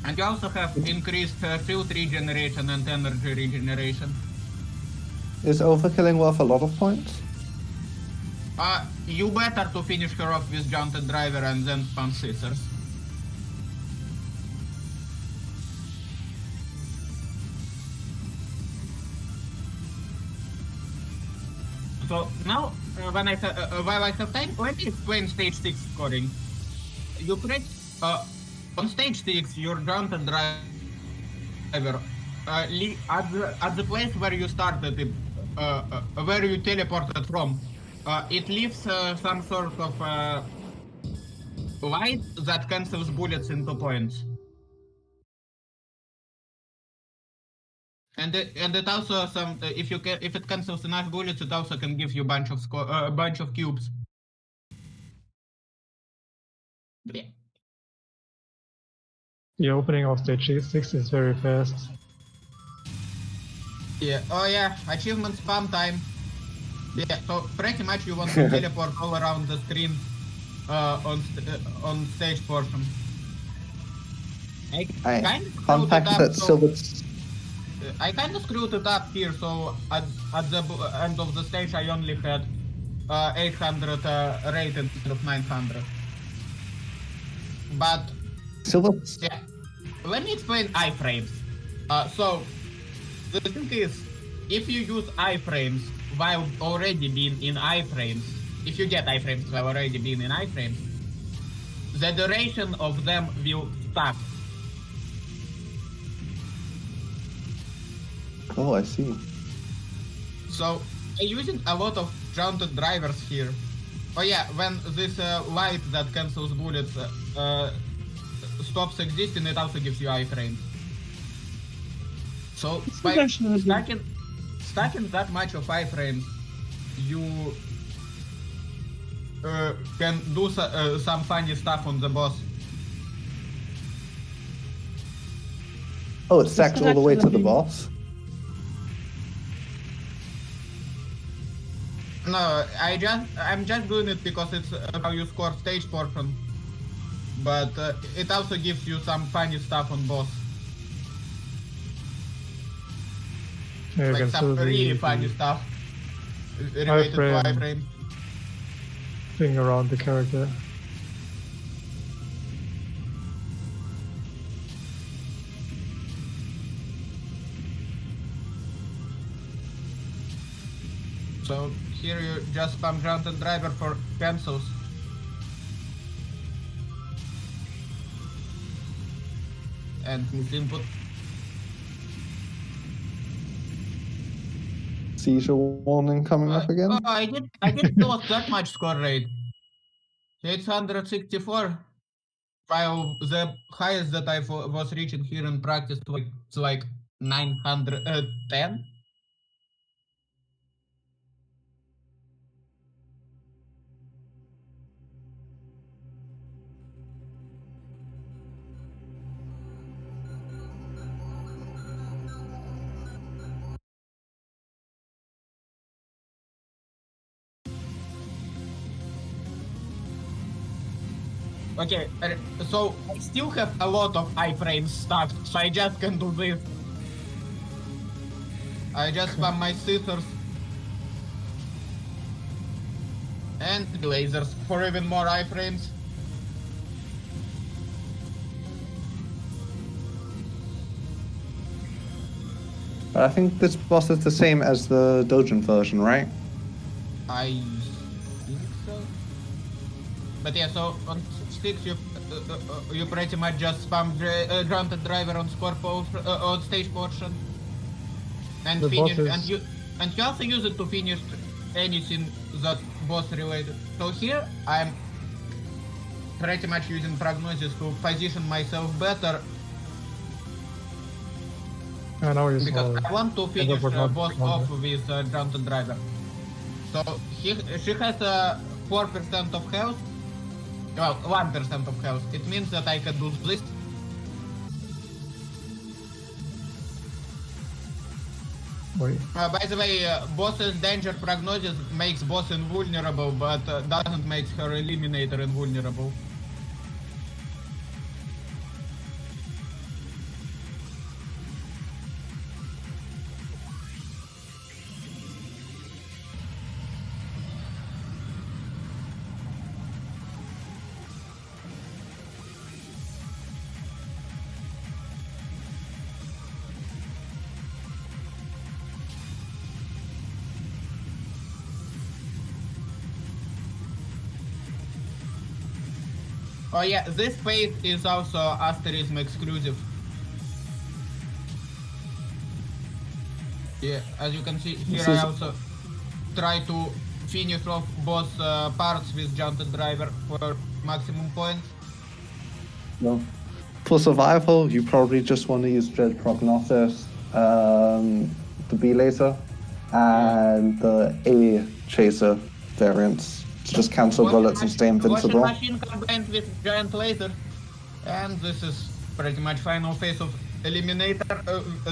And you also have increased field regeneration and energy regeneration. Is overkilling worth a lot of points? You better to finish her off with Johnson Driver and then spam scissors. So now, when while I have time, let me explain stage 6 scoring. You press on stage 6 your Johnson Driver at the place where you started, where you teleported from. It leaves some sort of light that cancels bullets into points. And it also if it cancels enough bullets, it also can give you a bunch of cubes. Yeah. The opening of stage 6 is very fast. Yeah. Oh yeah. Achievement spam time. Yeah. So pretty much you want to teleport all around the screen on stage portion. Fun fact that Silver's I kind of screwed it up here, so at the end of the stage I only had 800 rate instead of 900. But Silver's yeah, let me explain iframes. So the thing is, if you use iframes while already being in iframes, if you get iframes while already being in iframes, the duration of them will stop. Oh, I see. So I'm using a lot of grounded drivers here. Oh yeah, when this light that cancels bullets stops existing, it also gives you iframes. So by stacking that much of iframes, you can do some funny stuff on the boss. Oh, it stacks all the way to the boss? No, I'm just doing it because it's how you score stage portion. But it also gives you some funny stuff on boss. Yeah, you Like can some still really the funny stuff related to iframe iframe. thing around the character. So here you just spam ground and driver for cancels. And miss input. Seizure warning coming up again? Oh, I didn't lose that much score rate. 864. While the highest that I was reaching here in practice was like 910. Okay, so I still have a lot of iframes stuck, so I just can do this. I just spam my scissors and lasers for even more iframes. But I think this boss is the same as the Dojin version, right? I think so. But yeah, so on 6 you pretty much just spam Grounded Driver on on stage portion, and The finish, boss and is- you also use it to finish anything that boss related. So here I'm pretty much using Prognosis to position myself better I know you because saw I want to finish Prognosis, boss Prognosis. off with Grounded Driver. So she has 4% of health. Well, 1% of health. It means that I can do this. Wait, By the way, boss's danger prognosis makes boss invulnerable, but doesn't make her eliminator invulnerable. Oh yeah, this phase is also Asterism exclusive. Yeah, as you can see here, This I is- also try to finish off boss parts with Jaunted Driver for maximum points. No. For survival, you probably just want to use Dread Prognosis, the B laser, and the A chaser variants to just cancel bullets and stay invincible. Washing Machine combined with Giant Laser. And this is pretty much final phase of Eliminator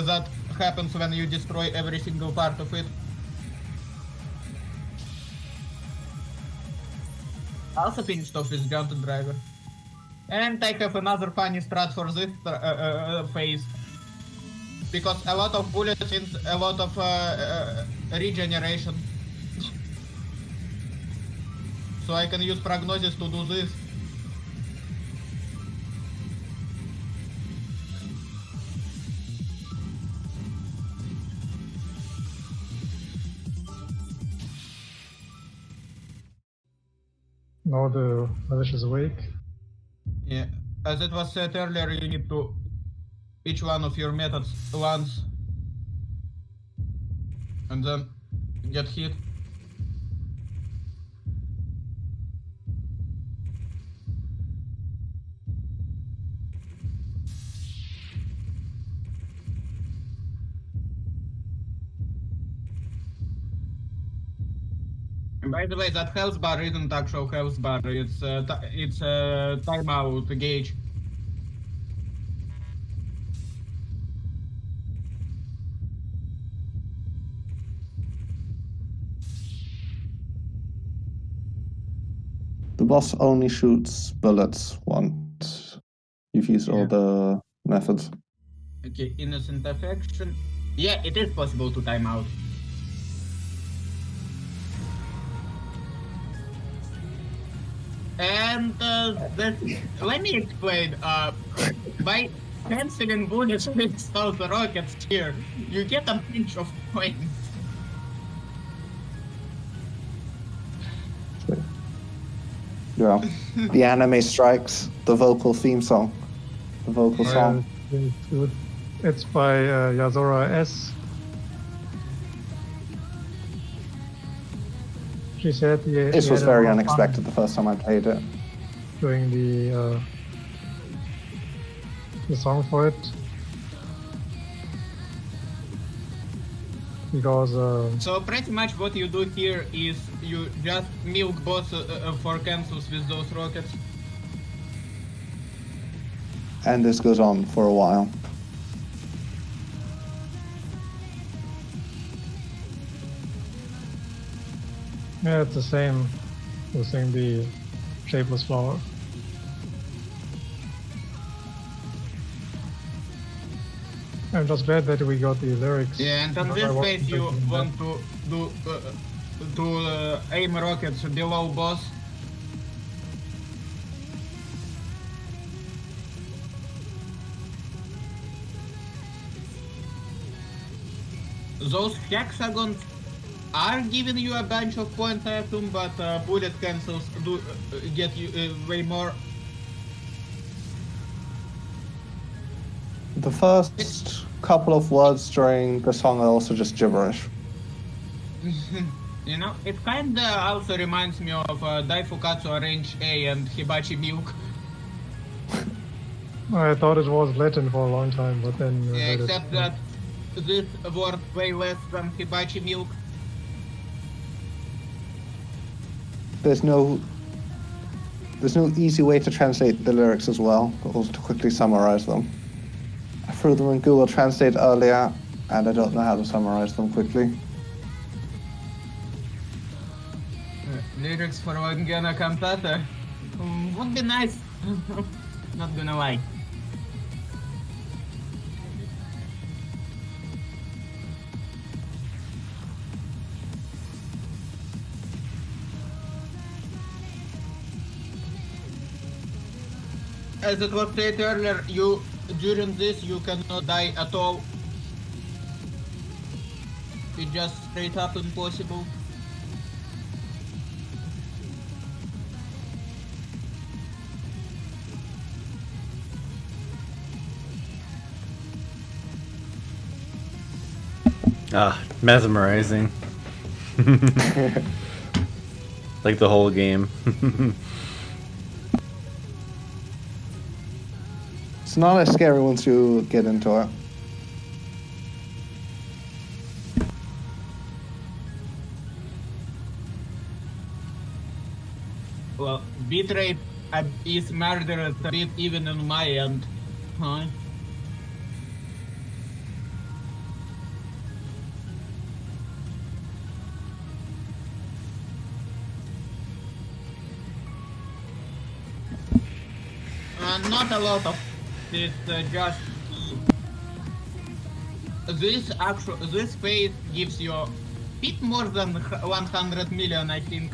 that happens when you destroy every single part of it. Also finished off with Jaunted Driver. And I have another funny strat for this phase. Because a lot of bullets means a lot of regeneration. So I can use Prognosis to do this. now the Malicious Wake. Yeah, as it was said earlier, you need to each one of your methods once and then get hit. And by the way, that health bar isn't actual health bar, it's a timeout gauge. The boss only shoots bullets once. You've used all the methods. Okay, Innocent Affection. Yeah, it is possible to time out. And let me explain. By canceling bullets without rockets here, you get a bunch of points. Yeah. The anime strikes, the vocal theme song. The vocal song. It's good. It's by Yazora S. She said This was very unexpected the first time I played it. Doing the song for it. Because So pretty much what you do here is you just milk boss for cancels with those rockets. And this goes on for a while. yeah, it's the same using the shapeless flower. I'm just glad that we got the lyrics. Yeah, and on because I this wasn't phase you thinking want that. to aim rockets below boss. Those hexagons are giving you a bunch of points, I assume, but bullet cancels do get you way more. The first couple of words during the song are also just gibberish. You know, it kinda also reminds me of Daifukatsu Arrange A and Hibachi Milk. I thought it was Latin for a long time, but then... Yeah, except that this word way less than Hibachi Milk. There's no easy way to translate the lyrics as well, but also to quickly summarize them. I threw them in Google Translate earlier, and I don't know how to summarize them quickly. Lyrics for Wagena Cantata would be nice. Not gonna lie. As it was said earlier, during this you cannot die at all. It's just straight up impossible. Mesmerizing. Like the whole game. It's not as scary once you get into it. Well, bitrate is murderous a bit even on my end. Huh? Not a lot of this, just this phase gives you a bit more than 100 million, I think.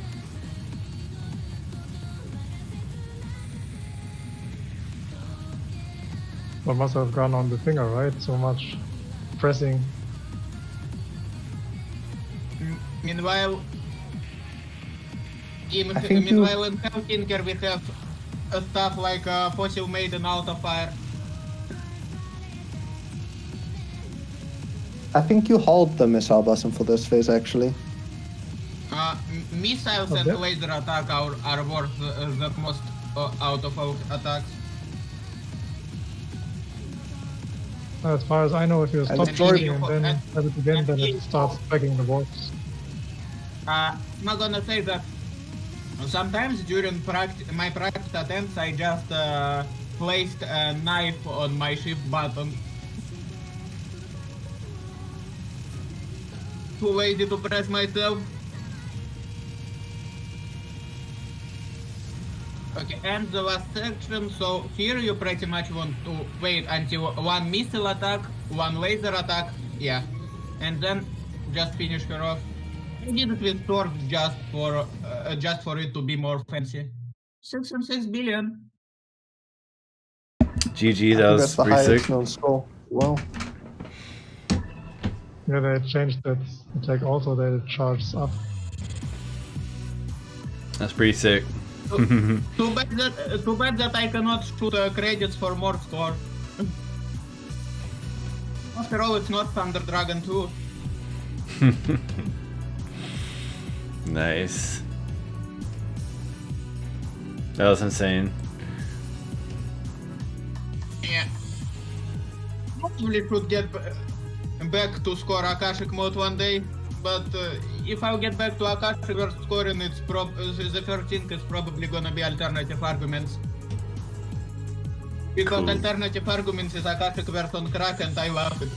What must have gone on the finger, right? So much pressing. Meanwhile, in Hellfinger we have stuff like Fossil Maiden Auto Fire. I think you hold the missile button for this phase, actually. Missiles and laser attack are worth the most out of all attacks. As far as I know, if you stop charging and then have it again, then it starts tracking the walks. I'm not gonna say that. Sometimes during my practice attempts, I just placed a knife on my shift button. Too lazy to press myself. Okay, and the last section. So here you pretty much want to wait until one missile attack, one laser attack, yeah, and then just finish her off. I did it with swords just for it to be more fancy. 6.6 billion. GG, that was That's the pretty highest sick. known score. Well, Yeah, they changed that attack also, that it charges up. That's pretty sick. Too bad that I cannot shoot credits for more score. After all, it's not Thunder Dragon 2. Nice. That was insane. Yeah. Probably should get back to score Akashic mode one day, but if I'll get back to Akashic verse scoring, it's the first thing is probably gonna be alternative arguments. Because Cool. alternative arguments is Akashic verse on crack and I love it.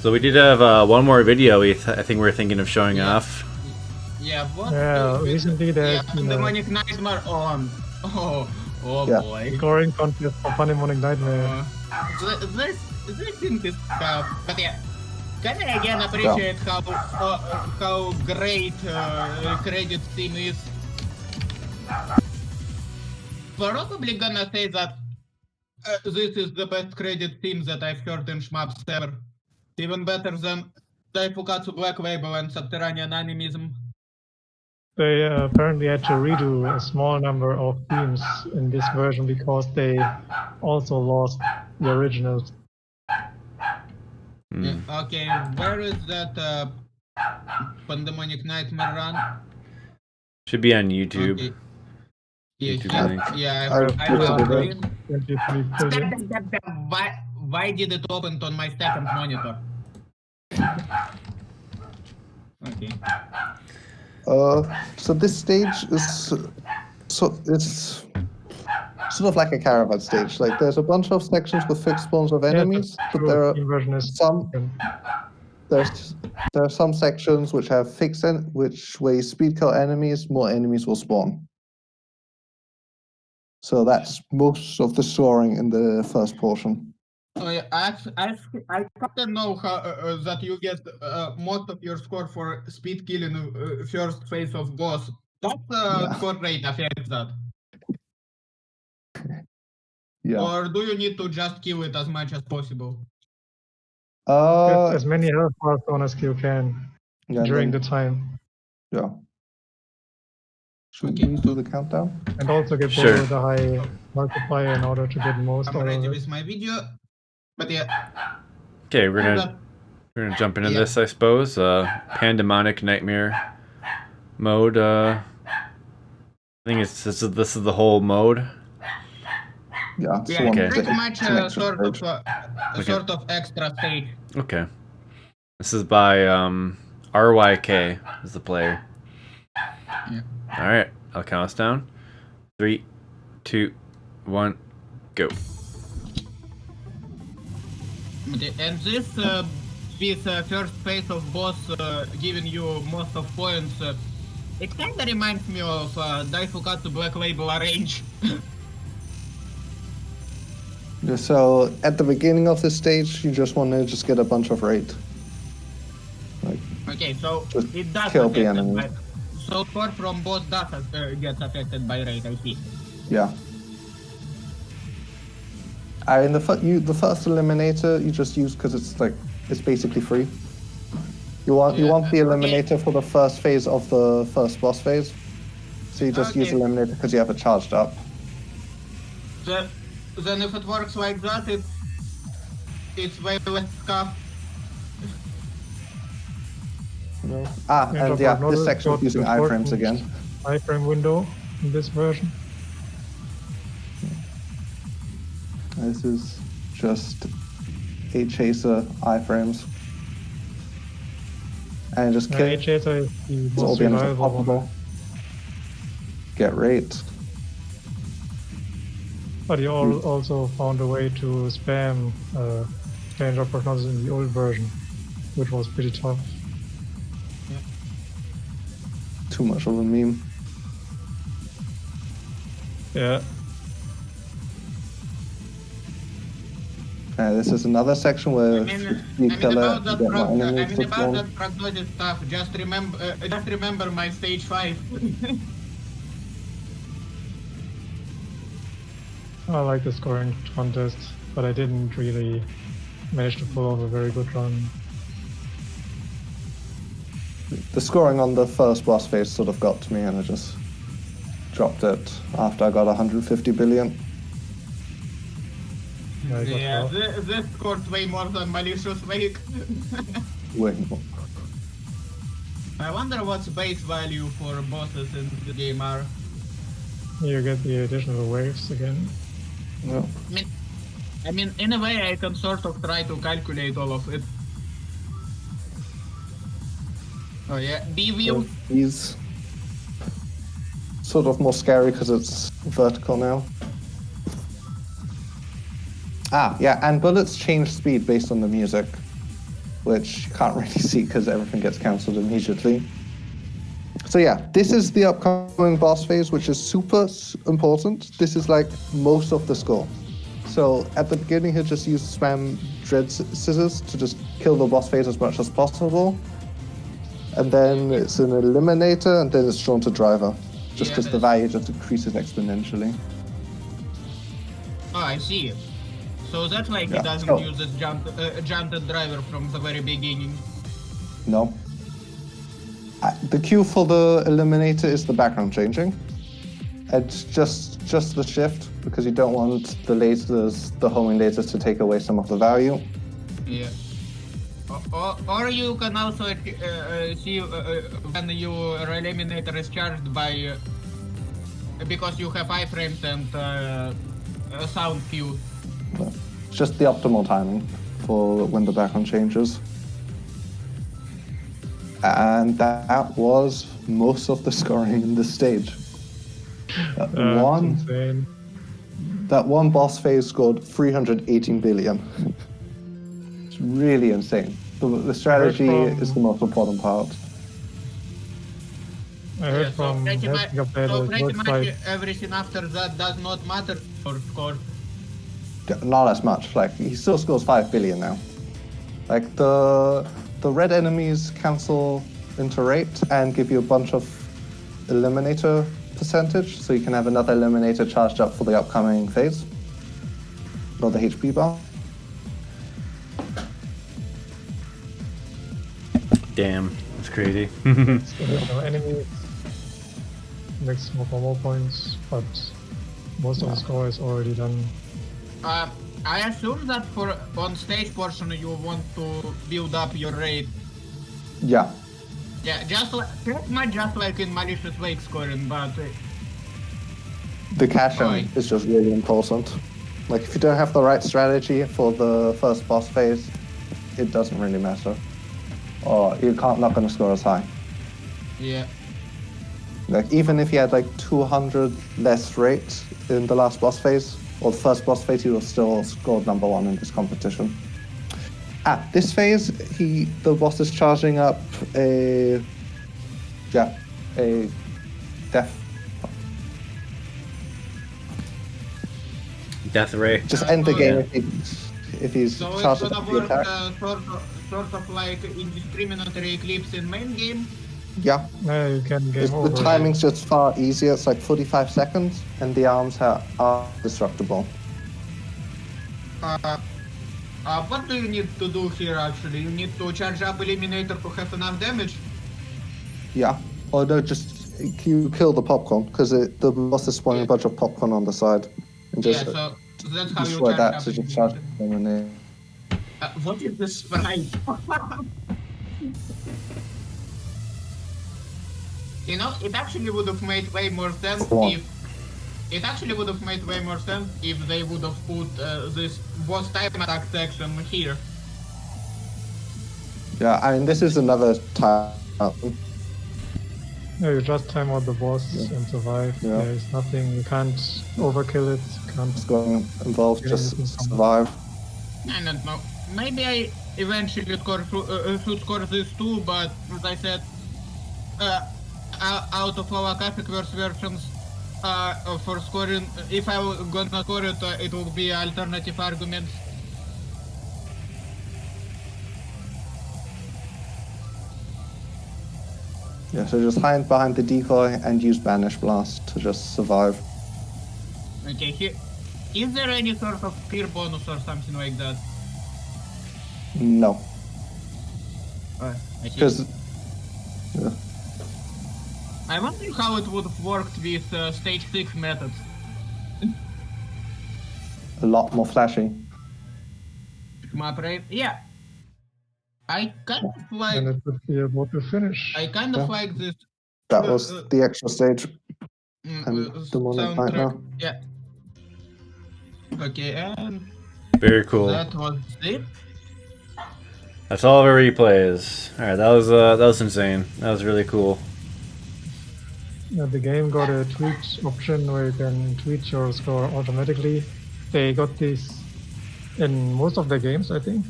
So we did have one more video I think we're thinking of showing off. Yeah, what? Yeah, recently there's been a Pandemonic Nightmare on. Oh Yeah. boy. scoring contest for Pandemonic Nightmare. This thing is tough, but yeah. Can I again appreciate how great credit team is? Probably gonna say that This is the best credit theme that I've heard in shmups ever. Even better than Daifukatsu Black Label and Subterranean Animism. They apparently had to redo a small number of themes in this version because they also lost the originals. Hmm. Yeah, okay, where is that Pandemonic Nightmare run? Should be on YouTube. Okay. Yeah, YouTube link. yeah, I've I posted found it. it. Why did it open on my second monitor? Okay. So this stage is it's sort of like a caravan stage. Like there's a bunch of sections with fixed spawns of enemies, but there are version is some there are some sections which have fixed which where you speed kill enemies, more enemies will spawn. So that's most of the scoring in the first portion. Oh yeah, I kind of know how that you get most of your score for speed kill in first phase of boss. That Yeah. score rate affects that. Yeah. Or do you need to just kill it as much as possible? get as many health bars on as you can Yeah, during then- the time, Yeah. Should Okay. we do the countdown? and also get Sure. the high multiplier in order to get most I'm out ready of it. with my video. But yeah, Okay, we're gonna jump into Yeah. this, I suppose. Pandemonic Nightmare mode. I think this is the whole mode. Yeah. It's the yeah, one Okay. with pretty the much connection sort page. of Okay. sort of extra stage. Okay. This is by RYK is the player. Yeah. All right, I'll count us down. 3, 2, 1, go. Okay, and this first phase of boss giving you most of points, it kind of reminds me of Daifukatsu Black Label Arrange. Yeah, so at the beginning of this stage, you just want to just get a bunch of raid. Like, Okay, so Just it does kill the affect it, enemy. but so far from boss does gets affected by raid, I see. yeah. In the first eliminator you just use because it's basically free. You want the okay. eliminator for the first phase of the first boss phase, so you just use Okay. eliminator because you have it charged up. Then if it works like that, it's way less scuff. You know? Yeah, And but yeah, not this a section short- using short- iframes again. iframe window in this version. This is just a chaser iframes, and just kill Chaser is the all most the enemies reliable one. possible. Get rate. But you also found a way to spam change of prognosis in the old version, which was pretty tough. Too much of a meme. Yeah, This is another section where you kill it, you get more enemies to spawn. that prognosis stuff. Just remember my stage 5. I like the scoring contest, but I didn't really manage to pull off a very good run. The scoring on the first boss phase sort of got to me, and I just dropped it after I got 150 billion. Yeah, I got Yeah, half. this scored way more than Malicious Wake. Way more. I wonder what's base value for bosses in the game are. You get the additional waves again. Yeah. I mean, in a way, I can sort of try to calculate all of it. Oh yeah, B-Wheel. He's sort of more scary because it's vertical now. Yeah, and bullets change speed based on the music, which you can't really see because everything gets cancelled immediately. So yeah, this is the upcoming boss phase, which is super important. This is like most of the score. So at the beginning, he'll just use spam dread scissors to just kill the boss phase as much as possible. And then it's an eliminator, and then it's drawn to driver, just because the value just increases exponentially. Oh, I see. So that's why he Yeah. doesn't Oh. use this janted driver from the very beginning. No. The cue for the eliminator is the background changing. It's just the shift because you don't want the lasers, the homing lasers, to take away some of the value. Yeah. Or you can also see when your eliminator is charged by because you have iframes and sound cue. It's just the optimal timing for when the background changes. And that was most of the scoring in this stage. Insane. That one boss phase scored 318 billion. It's really insane. The strategy is the most important part. I heard from pretty much, Helsinki that so it pretty looks much like everything after that does not matter for score. Not as much. Like, he still scores 5 billion now. Like, the red enemies cancel into rate and give you a bunch of eliminator percentage, so you can have another eliminator charged up for the upcoming phase. Or the HP bar. Damn, that's crazy. additional enemies. Makes more points, but most of the score is already done. I assume that for on stage portion you want to build up your rate. Yeah. Yeah, pretty much just like in Malicious Wake scoring, but The cache Right. is just really important. Like, if you don't have the right strategy for the first boss phase, it doesn't really matter. Or you're not going to score as high. yeah. Like, even if you had like 200 less rate in the last boss phase, or the first boss phase, you would have still scored number 1 in this competition. At this phase, the boss is charging up a death. Death Ray. Just end the game if he's So it's charging gonna up the work attack. sort of like indiscriminatory eclipse in main game. Yeah. You can game The over. timing's just far easier. It's like 45 seconds, and the arms are destructible. What do you need to do here actually? You need to charge up eliminator to have enough damage. Yeah. Or no, just you kill the popcorn, because the boss is spawning a bunch of popcorn on the side. And just Yeah, so that's how you destroy charge that up to just charge eliminator. them in What is this sprite? You know, it actually would have made way more sense What? if they would have put this boss time attack section here. Yeah, I mean, this is another time. Yeah, you just time out the boss and survive. Yeah. There is nothing, you can't overkill it, can't. It's going involved, Yeah, just this is survive. I don't know. Maybe I eventually should score this too, but as I said, out of our kashicverse versions, for scoring, if I were gonna score it, it would be alternative arguments. Yeah, so just hide behind the decoy and use Banish Blast to just survive. Okay, here. Is there any sort of fear bonus or something like that? No, I see. because yeah. I wonder how it would have worked with stage 6 methods. a lot more flashy. Map rate? Yeah. I kind of like. And it would be about to finish. I kind of Yeah. like this. That was the extra stage. mm, Pandemonic right soundtrack. now. Yeah. Okay, and Very cool. that was it. That's all of our replays. All right, that was insane. That was really cool. The game got a tweet option where you can tweet your score automatically. They got this in most of the games, I think.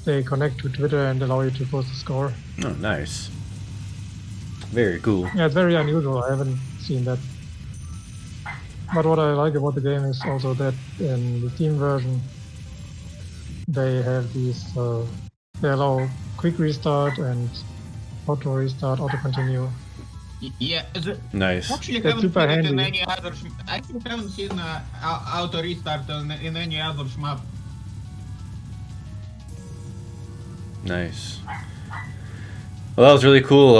They connect to Twitter and allow you to post a score. Oh, nice. Very cool. Yeah, it's very unusual. I haven't seen that. But what I like about the game is also that in the Steam version, they have these, they allow quick restart and auto restart, auto continue. Yeah, Nice. actually That's haven't super seen it in handy. any other. I actually haven't seen auto restart in any other shmup. Nice. Well, that was really cool,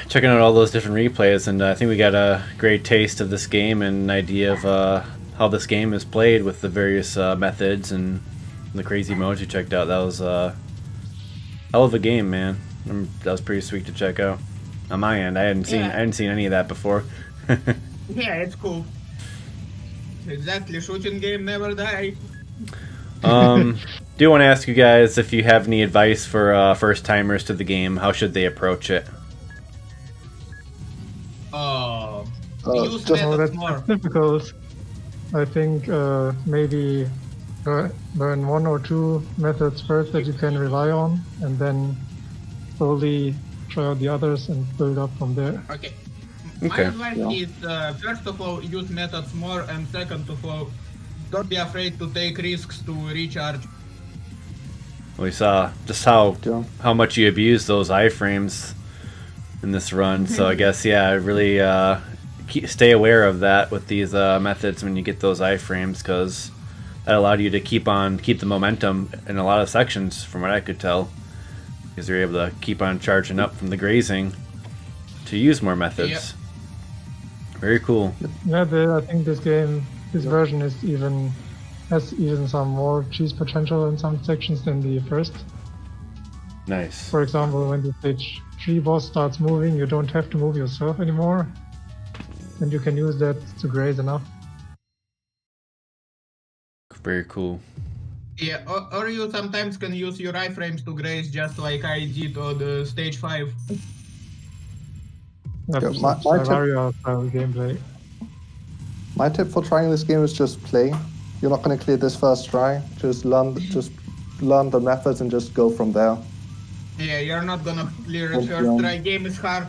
checking out all those different replays, and I think we got a great taste of this game and an idea of how this game is played with the various methods and the crazy modes you checked out. That was a hell of a game, man. That was pretty sweet to check out. On my end, I hadn't seen any of that before. Yeah, it's cool. Exactly, shooting game never die. Do want to ask you guys if you have any advice for first timers to the game. How should they approach it? Use just- Oh, methods that's more. difficult. I think maybe learn one or two methods first that you can rely on, and then slowly try out the others and build up from there. Okay. Okay. My advice is, first of all, use methods more, and second of all, don't be afraid to take risks to recharge. We saw just how much you abused those iframes in this run, so I guess really stay aware of that with these methods when you get those iframes, because that allowed you to keep the momentum in a lot of sections, from what I could tell, because you're able to keep on charging up from the grazing to use more methods. Yep. Very cool. Yeah, I think this version has even some more cheese potential in some sections than the first. Nice. For example, when the stage 3 boss starts moving, you don't have to move yourself anymore, and you can use that to graze enough. Very cool. Yeah, or you sometimes can use your iframes to graze, just like I did on the stage 5. That's my tip- Savaria style gameplay. My tip for trying this game is just play. You're not going to clear this first try. Just learn the methods and just go from there. Yeah, you're not gonna clear it Okay. first try. Game is hard.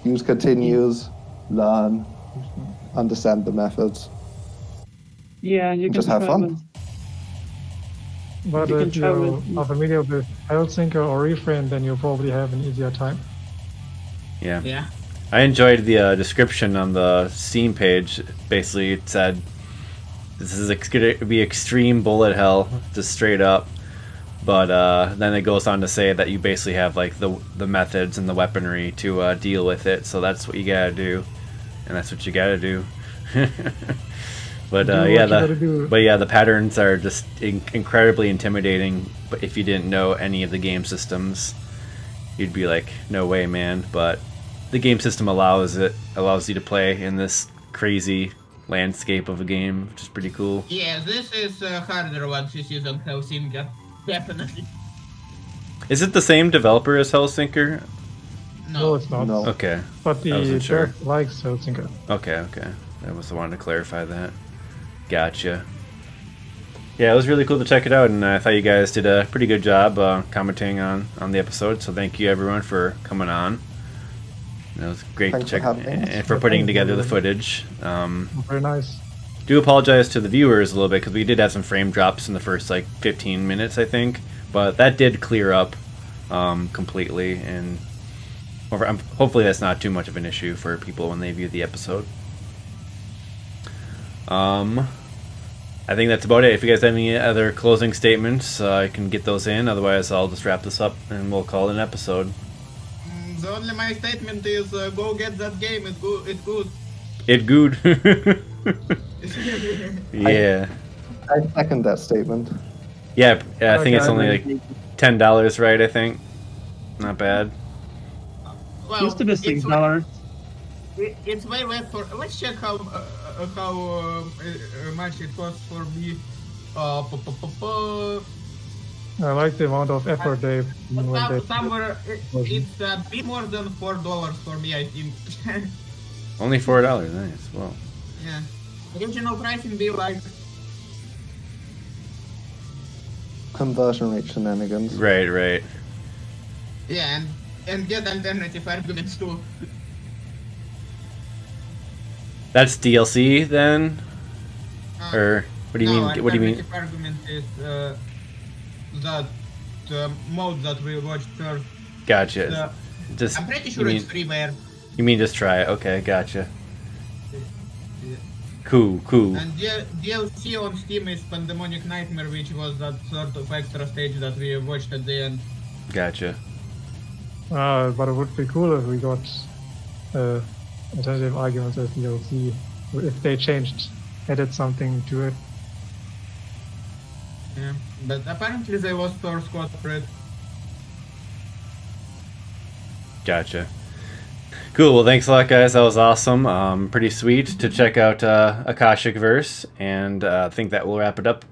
Use continues, learn, understand the methods. Yeah, you can Just have try fun. with- But You can if try you with- are familiar with Hellsinker or Reframe, then you'll probably have an easier time. Yeah. Yeah. I enjoyed the description on the Steam page. Basically, it said this is going to be extreme bullet hell, just straight up. But then it goes on to say that you basically have like the methods and the weaponry to deal with it. So that's what you gotta do, and that's what you gotta do. But Do what you gotta do. the patterns are just incredibly intimidating. But if you didn't know any of the game systems, you'd be like, no way, man. But the game system allows you to play in this crazy landscape of a game, which is pretty cool. Yeah, this is harder once you see on Helsinki. Definitely. Is it the same developer as Hellsinker? No, No. it's not. No. Okay, But I the wasn't sure. dev likes Hellsinker. okay. I was wanting to clarify that. Gotcha. Yeah, it was really cool to check it out, and I thought you guys did a pretty good job commenting on the episode. So thank you everyone for coming on. It was great Thanks to for check having us. and for putting together the footage. Very nice. Do apologize to the viewers a little bit, because we did have some frame drops in the first like 15 minutes, I think, but that did clear up completely, and hopefully that's not too much of an issue for people when they view the episode. I think that's about it. If you guys have any other closing statements, I can get those in. Otherwise, I'll just wrap this up and we'll call it an episode. The only my statement is go get that game. It's good. It's good. It good. Yeah. I second that statement. Yeah, I think it's Okay, only like $10, right? I think. Not bad. Well, Used to be it's $6. It's way less for. Let's check how much it costs for me. I like the amount of effort they put in when they Somewhere it's a bit more than $4 for me, I think. Only $4. Nice. Well. Yeah. Original pricing be like. Conversion rate shenanigans. Right. Yeah, and get alternative arguments too. That's DLC then, or what do you no, mean? What do you mean? alternative argument is that the mode that we watched first. Gotcha. Just I'm pretty sure it's freeware. You mean just try it? Okay, gotcha. Cool. And DLC on Steam is Pandemonic Nightmare, which was that sort of extra stage that we watched at the end. Gotcha. But it would be cool if we got alternative arguments as DLC. If they added something to it. Yeah, but apparently they lost source code for it. Gotcha. Cool. Well, thanks a lot, guys. That was awesome. Pretty sweet to check out kashicverse, and I think that will wrap it up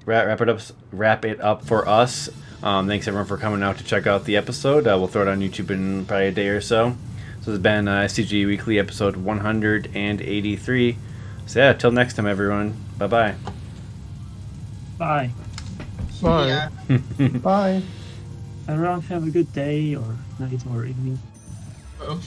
for us. Thanks everyone for coming out to check out the episode. We'll throw it on YouTube in probably a day or so. So this has been STG Weekly episode 183. So yeah, till next time, everyone. Bye-bye. Bye. Bye. Yeah. Bye. Everyone have a good day or night or evening. Oh.